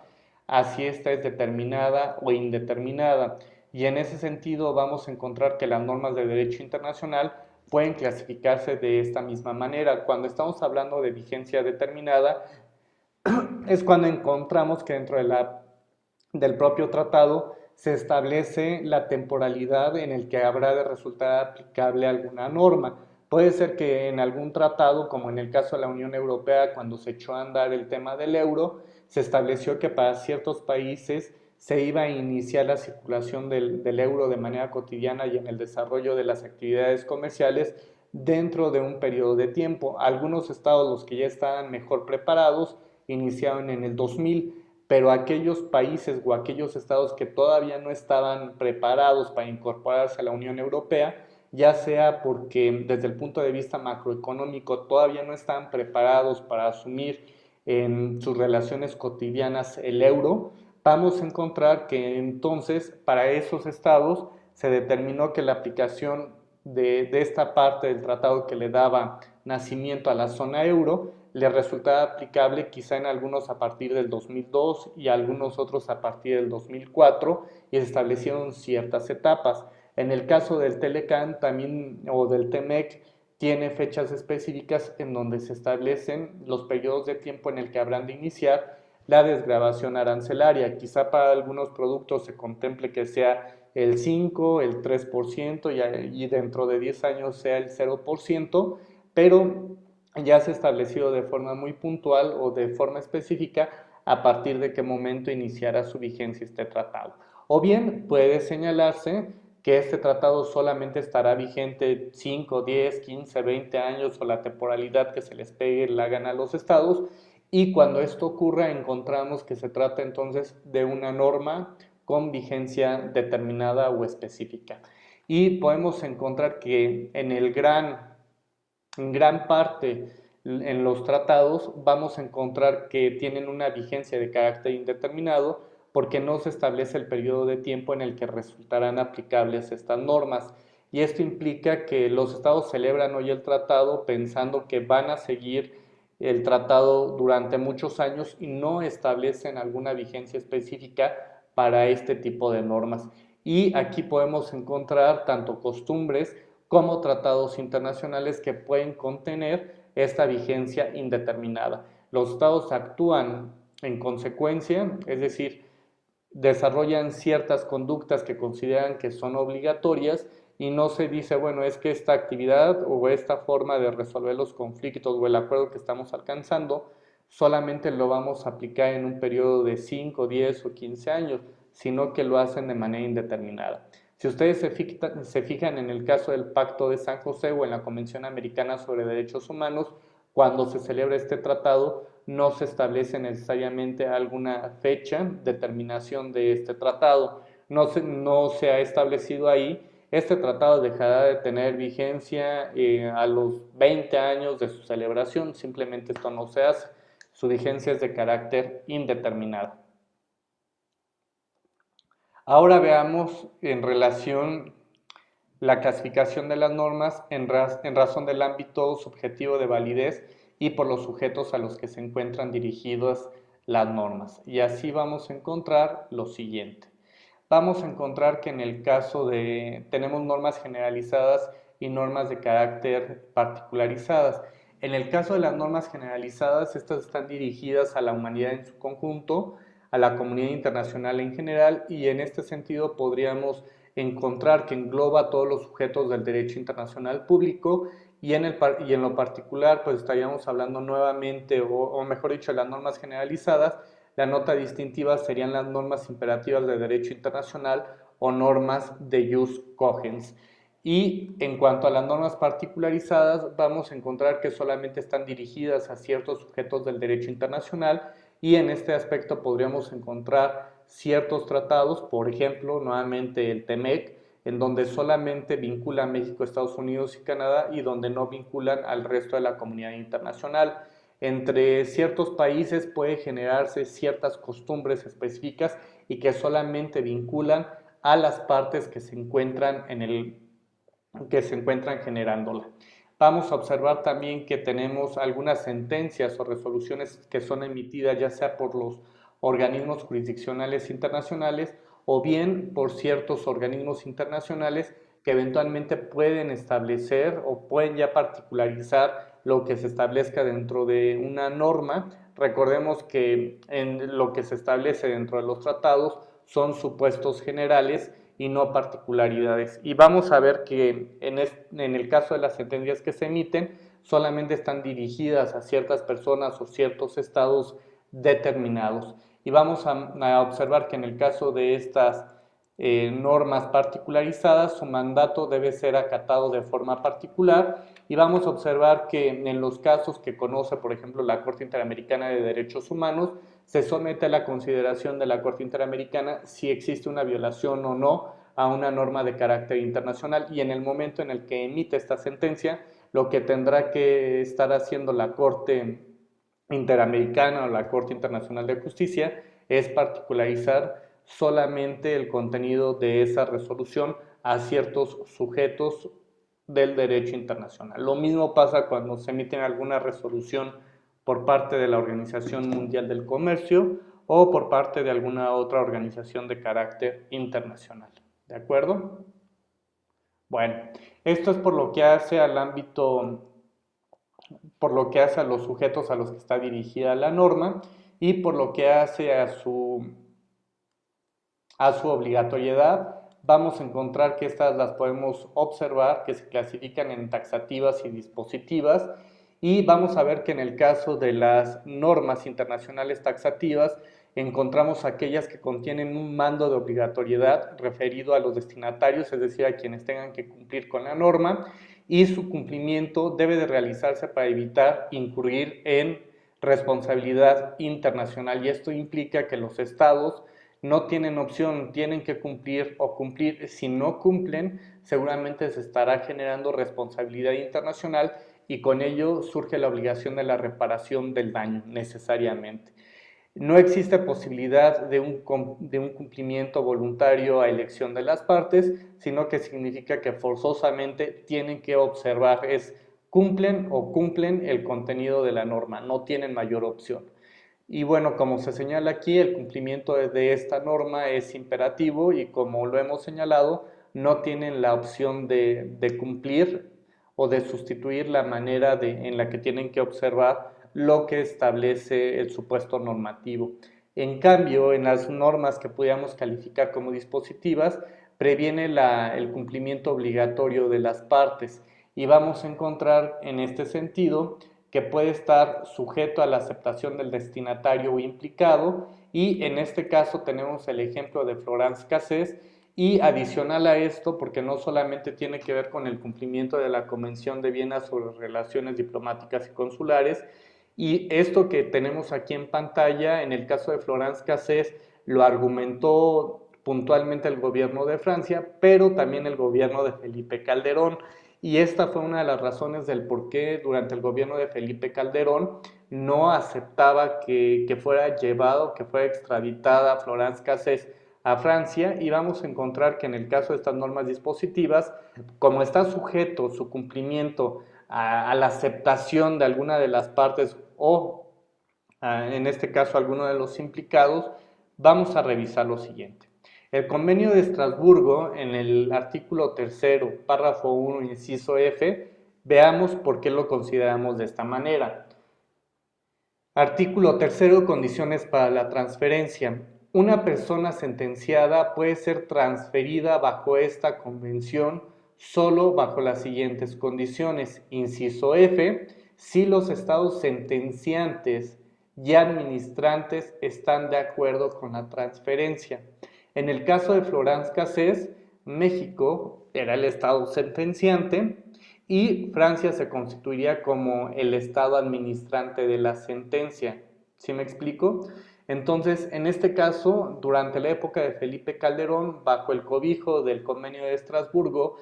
así esta es determinada o indeterminada. Y en ese sentido vamos a encontrar que las normas de derecho internacional pueden clasificarse de esta misma manera. Cuando estamos hablando de vigencia determinada, es cuando encontramos que dentro del propio tratado se establece la temporalidad en el que habrá de resultar aplicable alguna norma. Puede ser que en algún tratado, como en el caso de la Unión Europea, cuando se echó a andar el tema del euro, se estableció que para ciertos países se iba a iniciar la circulación del euro de manera cotidiana y en el desarrollo de las actividades comerciales dentro de un periodo de tiempo. Algunos estados, los que ya estaban mejor preparados, iniciaron en el 2000, pero aquellos países o aquellos estados que todavía no estaban preparados para incorporarse a la Unión Europea, ya sea porque desde el punto de vista macroeconómico todavía no están preparados para asumir en sus relaciones cotidianas el euro, vamos a encontrar que entonces para esos estados se determinó que la aplicación de esta parte del tratado que le daba nacimiento a la zona euro le resultaba aplicable quizá en algunos a partir del 2002 y algunos otros a partir del 2004, y se establecieron ciertas etapas. En el caso del Telecan también, o del TEMEC, tiene fechas específicas en donde se establecen los periodos de tiempo en el que habrán de iniciar la desgravación arancelaria. Quizá para algunos productos se contemple que sea el 5, el 3% y dentro de 10 años sea el 0%, pero ya se ha establecido de forma muy puntual o de forma específica a partir de qué momento iniciará su vigencia este tratado. O bien puede señalarse que este tratado solamente estará vigente 5, 10, 15, 20 años o la temporalidad que se les pegue la gana a los estados, y cuando esto ocurra encontramos que se trata entonces de una norma con vigencia determinada o específica. Y podemos encontrar que en gran parte en los tratados vamos a encontrar que tienen una vigencia de carácter indeterminado porque no se establece el periodo de tiempo en el que resultarán aplicables estas normas. y esto implica que los estados celebran hoy el tratado pensando que van a seguir el tratado durante muchos años y no establecen alguna vigencia específica para este tipo de normas. Y aquí podemos encontrar tanto costumbres como tratados internacionales que pueden contener esta vigencia indeterminada. Los estados actúan en consecuencia, es decir, desarrollan ciertas conductas que consideran que son obligatorias y no se dice, bueno, es que esta actividad o esta forma de resolver los conflictos o el acuerdo que estamos alcanzando solamente lo vamos a aplicar en un periodo de 5, 10 o 15 años, sino que lo hacen de manera indeterminada. Si ustedes se fijan en el caso del Pacto de San José o en la Convención Americana sobre Derechos Humanos, cuando se celebra este tratado, no se establece necesariamente alguna fecha de terminación de este tratado. No se ha establecido ahí. Este tratado dejará de tener vigencia a los 20 años de su celebración. Simplemente esto no se hace. Su vigencia es de carácter indeterminado. Ahora veamos en relación la clasificación de las normas en razón del ámbito subjetivo de validez y por los sujetos a los que se encuentran dirigidas las normas. Y así vamos a encontrar lo siguiente. Vamos a encontrar que en el caso tenemos normas generalizadas y normas de carácter particularizadas. En el caso de las normas generalizadas, estas están dirigidas a la humanidad en su conjunto, a la comunidad internacional en general, y en este sentido podríamos encontrar que engloba a todos los sujetos del derecho internacional público y en lo particular pues estaríamos hablando nuevamente, o mejor dicho, las normas generalizadas. La nota distintiva serían las normas imperativas de derecho internacional o normas de jus cogens. Y en cuanto a las normas particularizadas, vamos a encontrar que solamente están dirigidas a ciertos sujetos del derecho internacional y en este aspecto podríamos encontrar ciertos tratados, por ejemplo, nuevamente el TEMEC, en donde solamente vincula a México, Estados Unidos y Canadá y donde no vinculan al resto de la comunidad internacional. Entre ciertos países puede generarse ciertas costumbres específicas y que solamente vinculan a las partes que se encuentran generándola. Vamos a observar también que tenemos algunas sentencias o resoluciones que son emitidas ya sea por los organismos jurisdiccionales internacionales o bien por ciertos organismos internacionales que eventualmente pueden establecer o pueden ya particularizar lo que se establezca dentro de una norma. Recordemos que en lo que se establece dentro de los tratados son supuestos generales y no particularidades. Y vamos a ver que en el caso de las sentencias que se emiten, solamente están dirigidas a ciertas personas o ciertos estados determinados. Y vamos a observar que en el caso de estas normas particularizadas, su mandato debe ser acatado de forma particular y vamos a observar que en los casos que conoce, por ejemplo, la Corte Interamericana de Derechos Humanos, se somete a la consideración de la Corte Interamericana si existe una violación o no a una norma de carácter internacional y en el momento en el que emite esta sentencia, lo que tendrá que estar haciendo la Corte Interamericana o la Corte Internacional de Justicia es particularizar solamente el contenido de esa resolución a ciertos sujetos del derecho internacional. Lo mismo pasa cuando se emite alguna resolución por parte de la Organización Mundial del Comercio o por parte de alguna otra organización de carácter internacional. ¿De acuerdo? Bueno, esto es por lo que hace al ámbito, por lo que hace a los sujetos a los que está dirigida la norma y por lo que hace a su obligatoriedad. Vamos a encontrar que estas las podemos observar, que se clasifican en taxativas y dispositivas, y vamos a ver que en el caso de las normas internacionales taxativas encontramos aquellas que contienen un mando de obligatoriedad referido a los destinatarios, es decir, a quienes tengan que cumplir con la norma, y su cumplimiento debe de realizarse para evitar incurrir en responsabilidad internacional, y esto implica que los estados no tienen opción, tienen que cumplir o cumplir. Si no cumplen, seguramente se estará generando responsabilidad internacional y con ello surge la obligación de la reparación del daño necesariamente. No existe posibilidad de un cumplimiento voluntario a elección de las partes, sino que significa que forzosamente tienen que observar, cumplen el contenido de la norma, no tienen mayor opción. Y bueno, como se señala aquí, el cumplimiento de esta norma es imperativo y como lo hemos señalado, no tienen la opción de cumplir o de sustituir la manera en la que tienen que observar lo que establece el supuesto normativo. En cambio, en las normas que pudiéramos calificar como dispositivas, previene el cumplimiento obligatorio de las partes y vamos a encontrar en este sentido que puede estar sujeto a la aceptación del destinatario o implicado, y en este caso tenemos el ejemplo de Florence Cassés, y adicional a esto, porque no solamente tiene que ver con el cumplimiento de la Convención de Viena sobre relaciones diplomáticas y consulares, y esto que tenemos aquí en pantalla, en el caso de Florence Cassés, lo argumentó puntualmente el gobierno de Francia, pero también el gobierno de Felipe Calderón. Y esta fue una de las razones del por qué durante el gobierno de Felipe Calderón no aceptaba que fuera llevado, que fuera extraditada Florence Cassés a Francia, y vamos a encontrar que en el caso de estas normas dispositivas, como está sujeto su cumplimiento a la aceptación de alguna de las partes o en este caso alguno de los implicados, vamos a revisar lo siguiente. El Convenio de Estrasburgo, en el artículo 3º, párrafo 1, inciso F, veamos por qué lo consideramos de esta manera. Artículo 3º, condiciones para la transferencia. Una persona sentenciada puede ser transferida bajo esta convención solo bajo las siguientes condiciones. Inciso F, si los estados sentenciantes y administrantes están de acuerdo con la transferencia. En el caso de Florence Cassés, México era el estado sentenciante y Francia se constituiría como el estado administrante de la sentencia. ¿Sí me explico? Entonces, en este caso, durante la época de Felipe Calderón, bajo el cobijo del Convenio de Estrasburgo,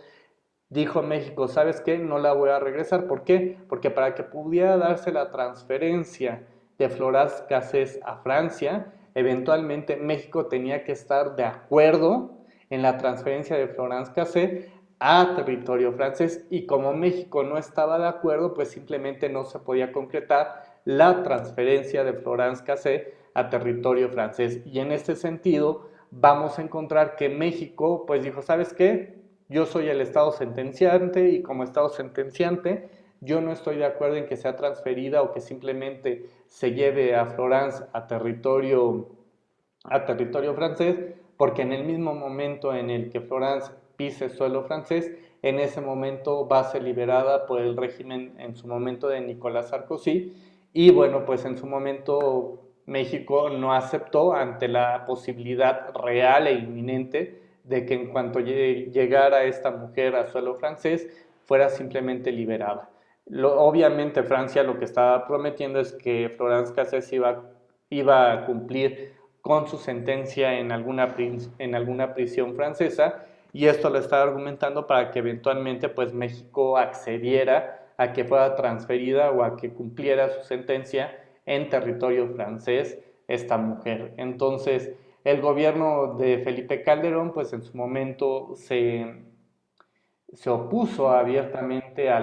dijo México, ¿sabes qué? No la voy a regresar. ¿Por qué? Porque para que pudiera darse la transferencia de Florence Cassés a Francia, eventualmente México tenía que estar de acuerdo en la transferencia de Florence Cassés a territorio francés, y como México no estaba de acuerdo, pues simplemente no se podía concretar la transferencia de Florence Cassés a territorio francés. Y en este sentido vamos a encontrar que México pues dijo, ¿sabes qué? Yo soy el estado sentenciante y como estado sentenciante yo no estoy de acuerdo en que sea transferida o que simplemente se lleve a Florence a territorio francés, porque en el mismo momento en el que Florence pise suelo francés, en ese momento va a ser liberada por el régimen en su momento de Nicolás Sarkozy, y bueno, pues en su momento México no aceptó ante la posibilidad real e inminente de que en cuanto llegara esta mujer a suelo francés, fuera simplemente liberada. Obviamente Francia lo que estaba prometiendo es que Florence Cassés iba a cumplir con su sentencia en alguna prisión francesa, y esto lo estaba argumentando para que eventualmente pues México accediera a que fuera transferida o a que cumpliera su sentencia en territorio francés esta mujer. Entonces el gobierno de Felipe Calderón pues en su momento se opuso abiertamente a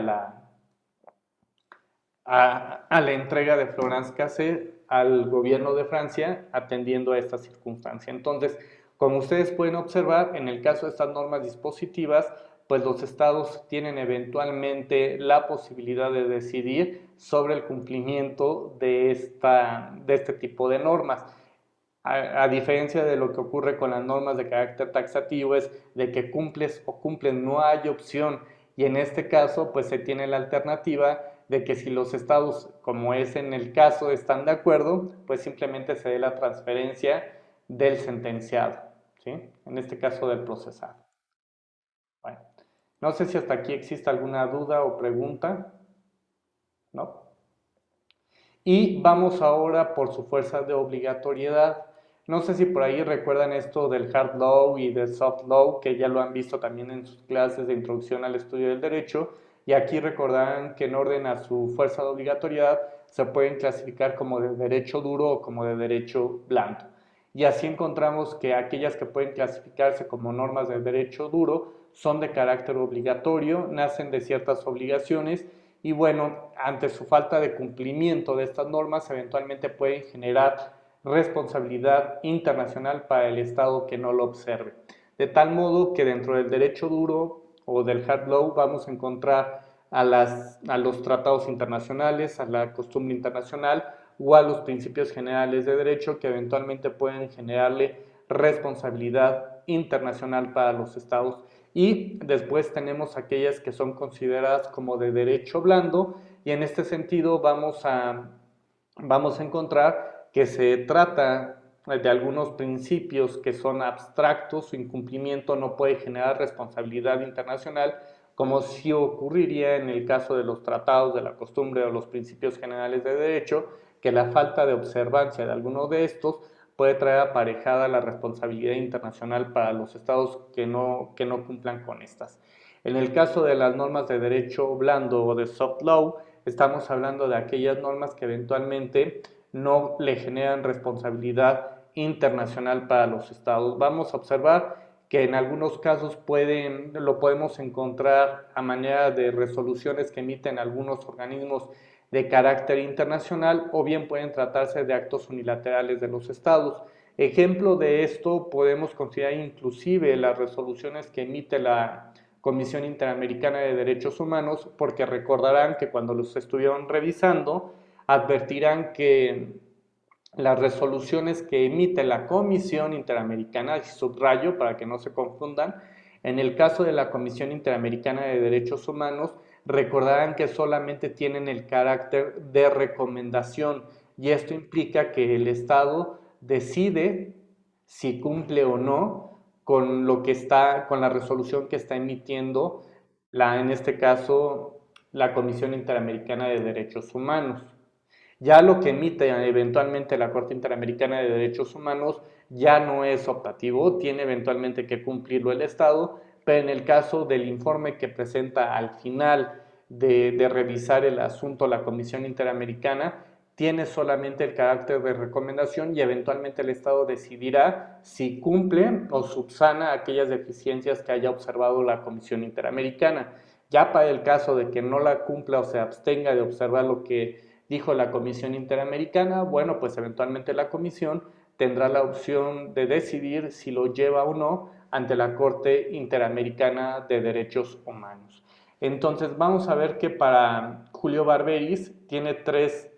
la entrega de Florence Cassés al gobierno de Francia, atendiendo a esta circunstancia. Entonces, como ustedes pueden observar, en el caso de estas normas dispositivas, pues los estados tienen eventualmente la posibilidad de decidir sobre el cumplimiento de este tipo de normas. A diferencia de lo que ocurre con las normas de carácter taxativo, es de que cumples o cumples, no hay opción, y en este caso pues se tiene la alternativa de que si los estados, como es en el caso, están de acuerdo, pues simplemente se dé la transferencia del sentenciado, ¿sí? En este caso del procesado. Bueno, no sé si hasta aquí existe alguna duda o pregunta, ¿no? Y vamos ahora por su fuerza de obligatoriedad. No sé si por ahí recuerdan esto del hard law y del soft law, que ya lo han visto también en sus clases de introducción al estudio del derecho, y aquí recordarán que en orden a su fuerza de obligatoriedad se pueden clasificar como de derecho duro o como de derecho blando. Y así encontramos que aquellas que pueden clasificarse como normas de derecho duro son de carácter obligatorio, nacen de ciertas obligaciones y bueno, ante su falta de cumplimiento de estas normas, eventualmente pueden generar responsabilidad internacional para el Estado que no lo observe. De tal modo que dentro del derecho duro o del hard law vamos a encontrar a los tratados internacionales, a la costumbre internacional o a los principios generales de derecho que eventualmente pueden generarle responsabilidad internacional para los estados. Y después tenemos aquellas que son consideradas como de derecho blando y en este sentido vamos a encontrar que se trata de algunos principios que son abstractos, su incumplimiento no puede generar responsabilidad internacional, como sí ocurriría en el caso de los tratados de la costumbre o los principios generales de derecho, que la falta de observancia de alguno de estos puede traer aparejada la responsabilidad internacional para los estados que no cumplan con estas. En el caso de las normas de derecho blando o de soft law, estamos hablando de aquellas normas que eventualmente no le generan responsabilidad internacional para los estados. Vamos a observar que en algunos casos lo podemos encontrar a manera de resoluciones que emiten algunos organismos de carácter internacional o bien pueden tratarse de actos unilaterales de los estados. Ejemplo de esto podemos considerar inclusive las resoluciones que emite la Comisión Interamericana de Derechos Humanos, porque recordarán que cuando los estuvieron revisando, advertirán que las resoluciones que emite la Comisión Interamericana, y subrayo para que no se confundan, en el caso de la Comisión Interamericana de Derechos Humanos, recordarán que solamente tienen el carácter de recomendación y esto implica que el Estado decide si cumple o no con con la resolución que está emitiendo en este caso, la Comisión Interamericana de Derechos Humanos. Ya lo que emite eventualmente la Corte Interamericana de Derechos Humanos ya no es optativo, tiene eventualmente que cumplirlo el Estado, pero en el caso del informe que presenta al final de revisar el asunto la Comisión Interamericana, tiene solamente el carácter de recomendación y eventualmente el Estado decidirá si cumple o subsana aquellas deficiencias que haya observado la Comisión Interamericana. Ya para el caso de que no la cumpla o se abstenga de observar lo que dijo la Comisión Interamericana, bueno, pues eventualmente la Comisión tendrá la opción de decidir si lo lleva o no ante la Corte Interamericana de Derechos Humanos. Entonces vamos a ver que para Julio Barberis tiene tres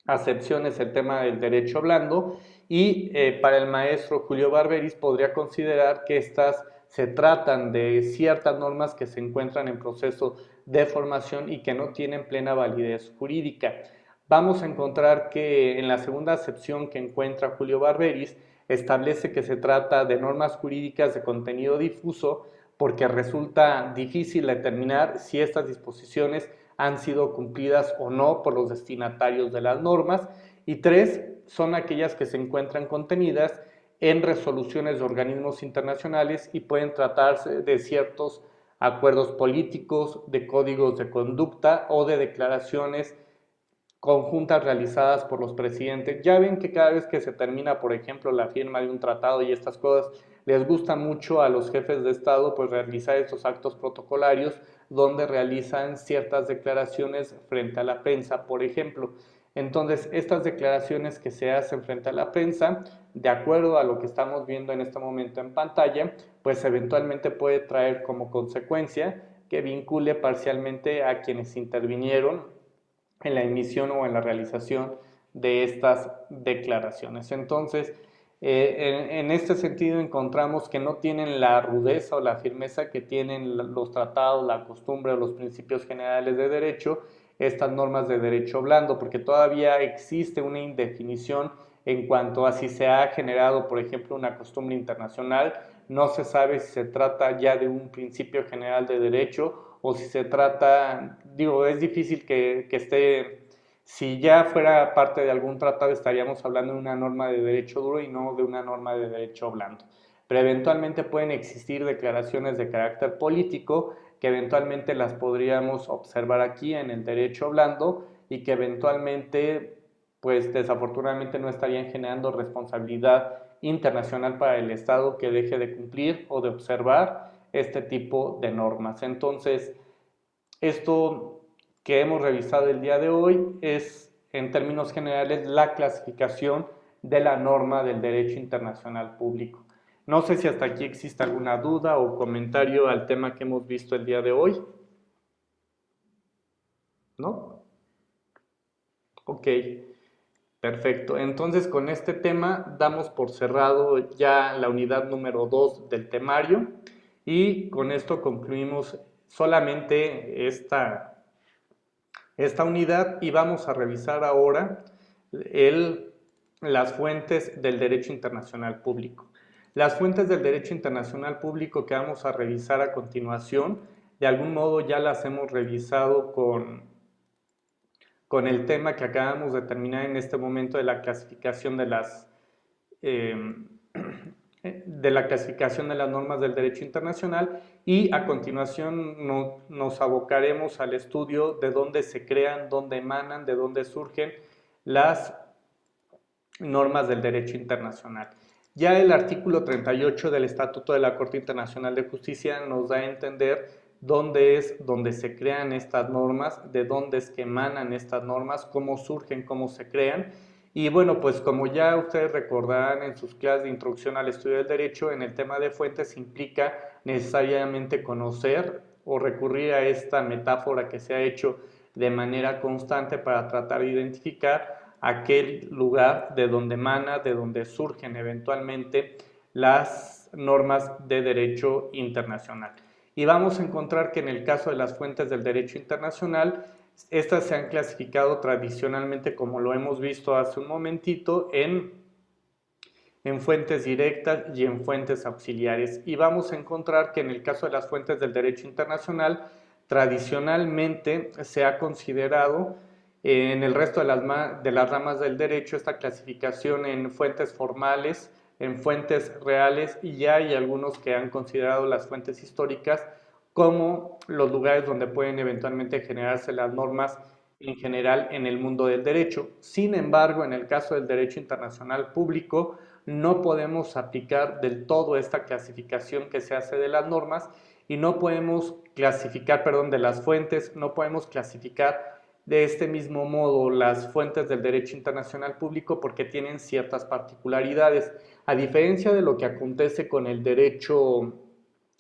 acepciones el tema del derecho blando y para el maestro Julio Barberis podría considerar que estas se tratan de ciertas normas que se encuentran en proceso de formación y que no tienen plena validez jurídica. Vamos a encontrar que en la segunda acepción que encuentra Julio Barberis establece que se trata de normas jurídicas de contenido difuso porque resulta difícil determinar si estas disposiciones han sido cumplidas o no por los destinatarios de las normas. Y tres, son aquellas que se encuentran contenidas en resoluciones de organismos internacionales y pueden tratarse de ciertos acuerdos políticos, de códigos de conducta o de declaraciones conjuntas realizadas por los presidentes. Ya ven que cada vez que se termina, por ejemplo, la firma de un tratado y estas cosas, les gusta mucho a los jefes de Estado pues realizar estos actos protocolarios donde realizan ciertas declaraciones frente a la prensa, por ejemplo. Entonces, estas declaraciones que se hacen frente a la prensa, de acuerdo a lo que estamos viendo en este momento en pantalla, pues eventualmente puede traer como consecuencia que vincule parcialmente a quienes intervinieron en la emisión o en la realización de estas declaraciones. Entonces, en este sentido encontramos que no tienen la rudeza o la firmeza que tienen los tratados, la costumbre o los principios generales de derecho, estas normas de derecho blando, porque todavía existe una indefinición en cuanto a si se ha generado, por ejemplo, una costumbre internacional, no se sabe si se trata ya de un principio general de derecho o si se trata, digo, es difícil que esté, si ya fuera parte de algún tratado estaríamos hablando de una norma de derecho duro y no de una norma de derecho blando. Pero eventualmente pueden existir declaraciones de carácter político que eventualmente las podríamos observar aquí en el derecho blando, y que eventualmente, pues desafortunadamente no estarían generando responsabilidad internacional para el Estado que deje de cumplir o de observar este tipo de normas. Entonces, esto que hemos revisado el día de hoy es, en términos generales, la clasificación de la norma del derecho internacional público. No sé si hasta aquí existe alguna duda o comentario al tema que hemos visto el día de hoy. ¿No? Ok, perfecto. Entonces, con este tema damos por cerrado ya la unidad número 2 del temario y con esto concluimos solamente esta unidad y vamos a revisar ahora las fuentes del derecho internacional público. Las fuentes del derecho internacional público que vamos a revisar a continuación, de algún modo ya las hemos revisado con el tema que acabamos de terminar en este momento de la clasificación eh, de la clasificación de las normas del derecho internacional y a continuación nos abocaremos al estudio de dónde se crean, dónde emanan, de dónde surgen las normas del derecho internacional. Ya el artículo 38 del Estatuto de la Corte Internacional de Justicia nos da a entender dónde es donde se crean estas normas, de dónde es que emanan estas normas, cómo surgen, cómo se crean. Y bueno, pues como ya ustedes recordarán en sus clases de introducción al estudio del derecho, en el tema de fuentes implica necesariamente conocer o recurrir a esta metáfora que se ha hecho de manera constante para tratar de identificar aquel lugar de donde emana, de donde surgen eventualmente las normas de derecho internacional. Y vamos a encontrar que en el caso de las fuentes del derecho internacional, estas se han clasificado tradicionalmente, como lo hemos visto hace un momentito, en fuentes directas y en fuentes auxiliares. Y vamos a encontrar que en el caso de las fuentes del derecho internacional, tradicionalmente se ha considerado en el resto de las ramas del derecho esta clasificación en fuentes formales, en fuentes reales, y ya hay algunos que han considerado las fuentes históricas como los lugares donde pueden eventualmente generarse las normas en general en el mundo del derecho. Sin embargo, en el caso del derecho internacional público, no podemos aplicar del todo esta clasificación que se hace de las normas y no podemos clasificar, perdón, de las fuentes, no podemos clasificar de este mismo modo las fuentes del derecho internacional público porque tienen ciertas particularidades. A diferencia de lo que acontece con el derecho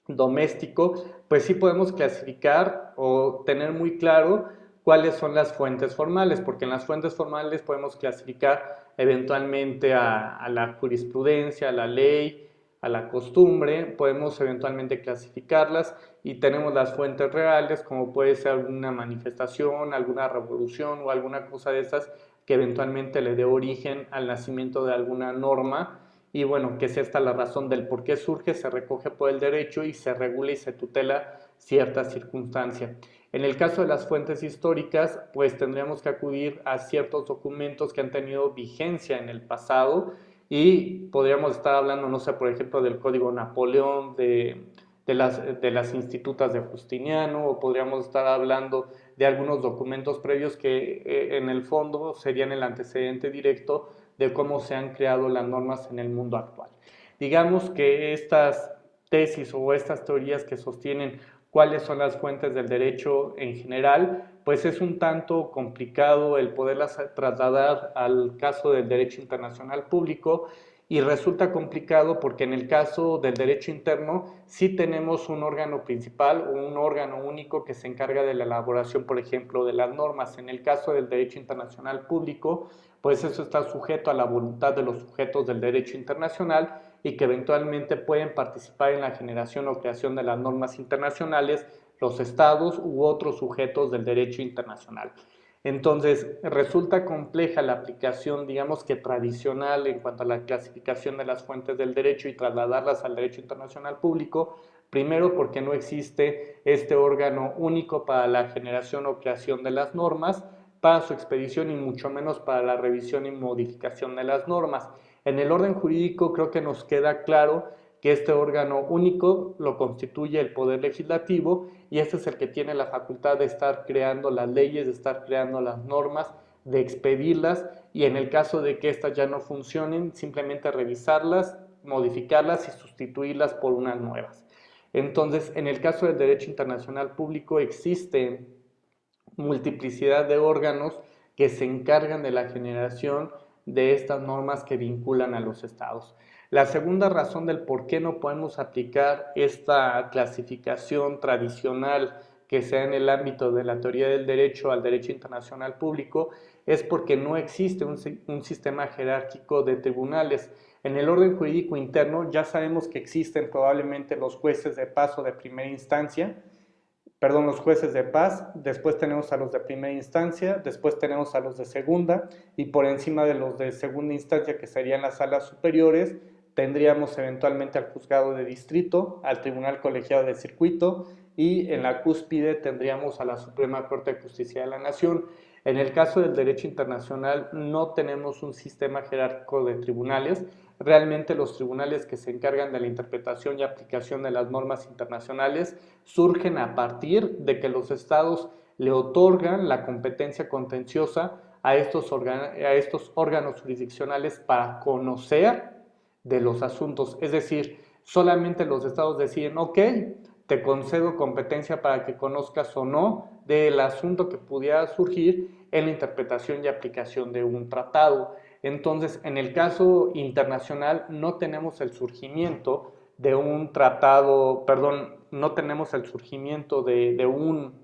doméstico, pues sí podemos clasificar o tener muy claro cuáles son las fuentes formales, porque en las fuentes formales podemos clasificar eventualmente a la jurisprudencia, a la ley, a la costumbre, podemos eventualmente clasificarlas y tenemos las fuentes reales, como puede ser alguna manifestación, alguna revolución o alguna cosa de esas que eventualmente le dé origen al nacimiento de alguna norma y bueno, que es esta la razón del por qué surge, se recoge por el derecho y se regula y se tutela cierta circunstancia. En el caso de las fuentes históricas, pues tendríamos que acudir a ciertos documentos que han tenido vigencia en el pasado y podríamos estar hablando, no sé, por ejemplo, del Código Napoleón, de las institutas de Justiniano, o podríamos estar hablando de algunos documentos previos que en el fondo serían el antecedente directo de cómo se han creado las normas en el mundo actual. Digamos que estas tesis o estas teorías que sostienen cuáles son las fuentes del derecho en general, pues es un tanto complicado el poderlas trasladar al caso del derecho internacional público y resulta complicado porque en el caso del derecho interno sí tenemos un órgano principal o un órgano único que se encarga de la elaboración, por ejemplo, de las normas. En el caso del derecho internacional público, pues eso está sujeto a la voluntad de los sujetos del derecho internacional y que eventualmente pueden participar en la generación o creación de las normas internacionales los estados u otros sujetos del derecho internacional. Entonces, resulta compleja la aplicación, digamos que tradicional en cuanto a la clasificación de las fuentes del derecho y trasladarlas al derecho internacional público, primero porque no existe este órgano único para la generación o creación de las normas, para su expedición y mucho menos para la revisión y modificación de las normas. En el orden jurídico creo que nos queda claro que este órgano único lo constituye el Poder Legislativo y este es el que tiene la facultad de estar creando las leyes, de estar creando las normas, de expedirlas y en el caso de que estas ya no funcionen, simplemente revisarlas, modificarlas y sustituirlas por unas nuevas. Entonces, en el caso del derecho internacional público existe multiplicidad de órganos que se encargan de la generación de estas normas que vinculan a los estados. La segunda razón del por qué no podemos aplicar esta clasificación tradicional que sea en el ámbito de la teoría del derecho al derecho internacional público es porque no existe un sistema jerárquico de tribunales. En el orden jurídico interno ya sabemos que existen probablemente los jueces de paz o de primera instancia, los jueces de paz, después tenemos a los de primera instancia, después tenemos a los de segunda y por encima de los de segunda instancia, que serían las salas superiores, tendríamos eventualmente al juzgado de distrito, al tribunal colegiado de circuito y en la cúspide tendríamos a la Suprema Corte de Justicia de la Nación. En el caso del derecho internacional no tenemos un sistema jerárquico de tribunales. Realmente los tribunales que se encargan de la interpretación y aplicación de las normas internacionales surgen a partir de que los estados le otorgan la competencia contenciosa a estos órganos jurisdiccionales para conocer de los asuntos. Es decir, solamente los estados deciden, ok, te concedo competencia para que conozcas o no del asunto que pudiera surgir en la interpretación y aplicación de un tratado. Entonces, en el caso internacional no tenemos el surgimiento de un tratado, no tenemos el surgimiento de un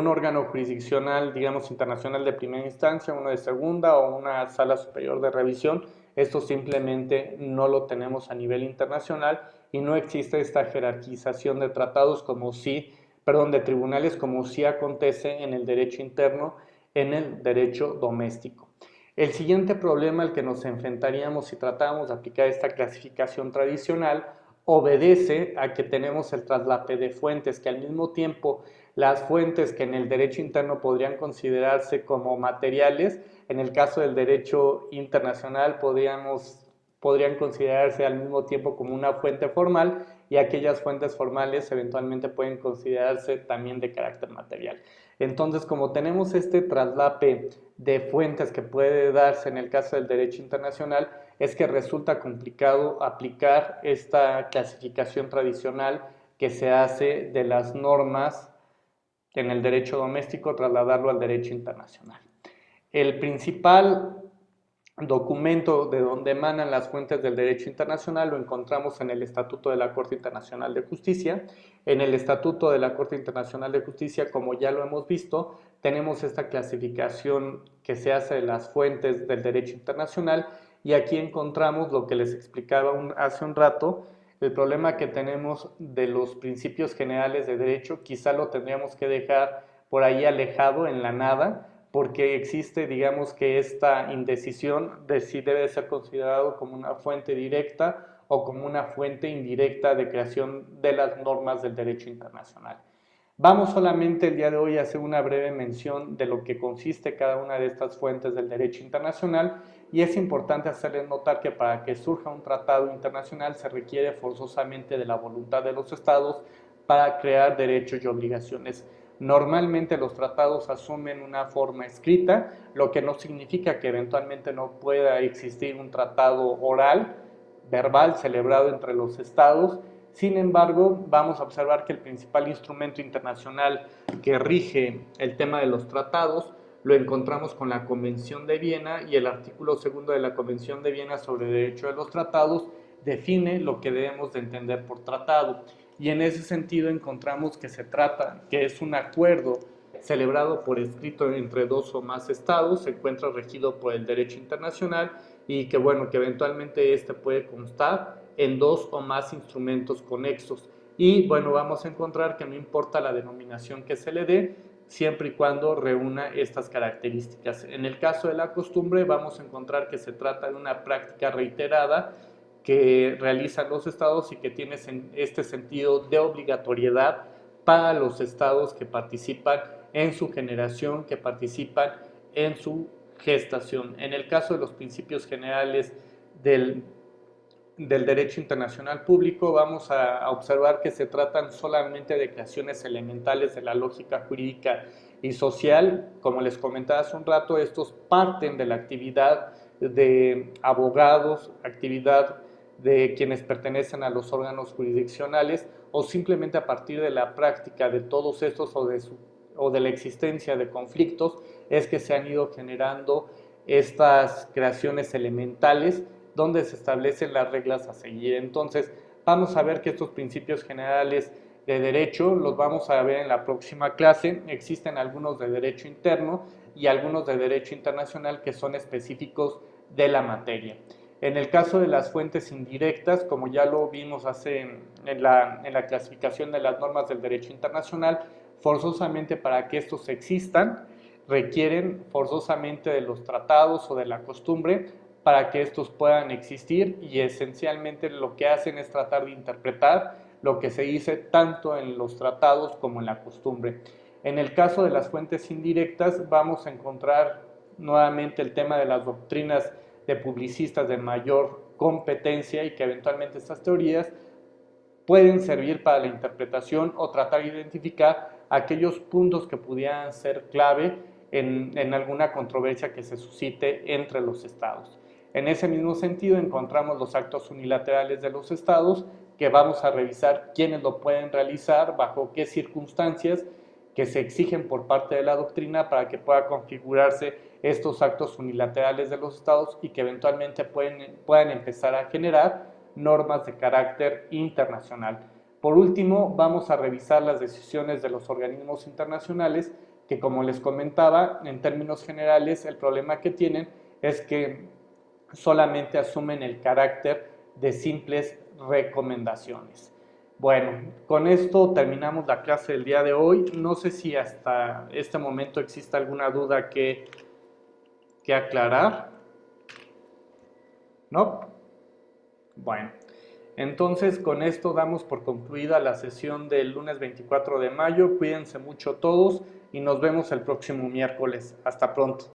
órgano jurisdiccional, digamos, internacional de primera instancia, uno de segunda o una sala superior de revisión. Esto simplemente no lo tenemos a nivel internacional y no existe esta jerarquización de tratados de tribunales como sí acontece en el derecho interno, en el derecho doméstico. El siguiente problema al que nos enfrentaríamos si tratáramos de aplicar esta clasificación tradicional obedece a que tenemos el traslape de fuentes, que al mismo tiempo las fuentes que en el derecho interno podrían considerarse como materiales, en el caso del derecho internacional podrían considerarse al mismo tiempo como una fuente formal y aquellas fuentes formales eventualmente pueden considerarse también de carácter material. Entonces, como tenemos este traslape de fuentes que puede darse en el caso del derecho internacional, es que resulta complicado aplicar esta clasificación tradicional que se hace de las normas en el derecho doméstico, trasladarlo al derecho internacional. El principal documento de donde emanan las fuentes del derecho internacional lo encontramos en el Estatuto de la Corte Internacional de Justicia. En el Estatuto de la Corte Internacional de Justicia, como ya lo hemos visto, tenemos esta clasificación que se hace de las fuentes del derecho internacional y aquí encontramos lo que les explicaba hace un rato. El problema que tenemos de los principios generales de derecho quizá lo tendríamos que dejar por ahí alejado en la nada, porque existe, digamos, que esta indecisión de si debe ser considerado como una fuente directa o como una fuente indirecta de creación de las normas del derecho internacional. Vamos solamente el día de hoy a hacer una breve mención de lo que consiste cada una de estas fuentes del derecho internacional y es importante hacerles notar que para que surja un tratado internacional se requiere forzosamente de la voluntad de los estados para crear derechos y obligaciones. Normalmente los tratados asumen una forma escrita, lo que no significa que eventualmente no pueda existir un tratado oral, verbal, celebrado entre los estados. Sin embargo, vamos a observar que el principal instrumento internacional que rige el tema de los tratados lo encontramos con la Convención de Viena y el artículo 2 de la Convención de Viena sobre el derecho de los tratados define lo que debemos de entender por tratado. Y en ese sentido encontramos que es un acuerdo celebrado por escrito entre dos o más estados, se encuentra regido por el derecho internacional y que eventualmente este puede constar en dos o más instrumentos conexos. Y vamos a encontrar que no importa la denominación que se le dé, siempre y cuando reúna estas características. En el caso de la costumbre vamos a encontrar que se trata de una práctica reiterada que realizan los estados y que tiene este sentido de obligatoriedad para los estados que participan en su generación, que participan en su gestación. En el caso de los principios generales del del derecho internacional público, vamos a observar que se tratan solamente de creaciones elementales de la lógica jurídica y social. Como les comentaba hace un rato, estos parten de la actividad de abogados, actividad de quienes pertenecen a los órganos jurisdiccionales, o simplemente a partir de la práctica de todos estos o de la existencia de conflictos es que se han ido generando estas creaciones elementales donde se establecen las reglas a seguir. Entonces, vamos a ver que estos principios generales de derecho los vamos a ver en la próxima clase. Existen algunos de derecho interno y algunos de derecho internacional que son específicos de la materia. En el caso de las fuentes indirectas, como ya lo vimos en la clasificación de las normas del derecho internacional, forzosamente para que estos existan, requieren forzosamente de los tratados o de la costumbre para que estos puedan existir, y esencialmente lo que hacen es tratar de interpretar lo que se dice tanto en los tratados como en la costumbre. En el caso de las fuentes indirectas vamos a encontrar nuevamente el tema de las doctrinas de publicistas de mayor competencia, y que eventualmente estas teorías pueden servir para la interpretación o tratar de identificar aquellos puntos que pudieran ser clave en alguna controversia que se suscite entre los estados. En ese mismo sentido encontramos los actos unilaterales de los estados, que vamos a revisar quiénes lo pueden realizar, bajo qué circunstancias que se exigen por parte de la doctrina para que pueda configurarse estos actos unilaterales de los estados, y que eventualmente puedan empezar a generar normas de carácter internacional. Por último, vamos a revisar las decisiones de los organismos internacionales, que, como les comentaba, en términos generales el problema que tienen es que solamente asumen el carácter de simples recomendaciones. Bueno, con esto terminamos la clase del día de hoy. No sé si hasta este momento existe alguna duda que aclarar. ¿No? Bueno, entonces con esto damos por concluida la sesión del lunes 24 de mayo. Cuídense mucho todos y nos vemos el próximo miércoles. Hasta pronto.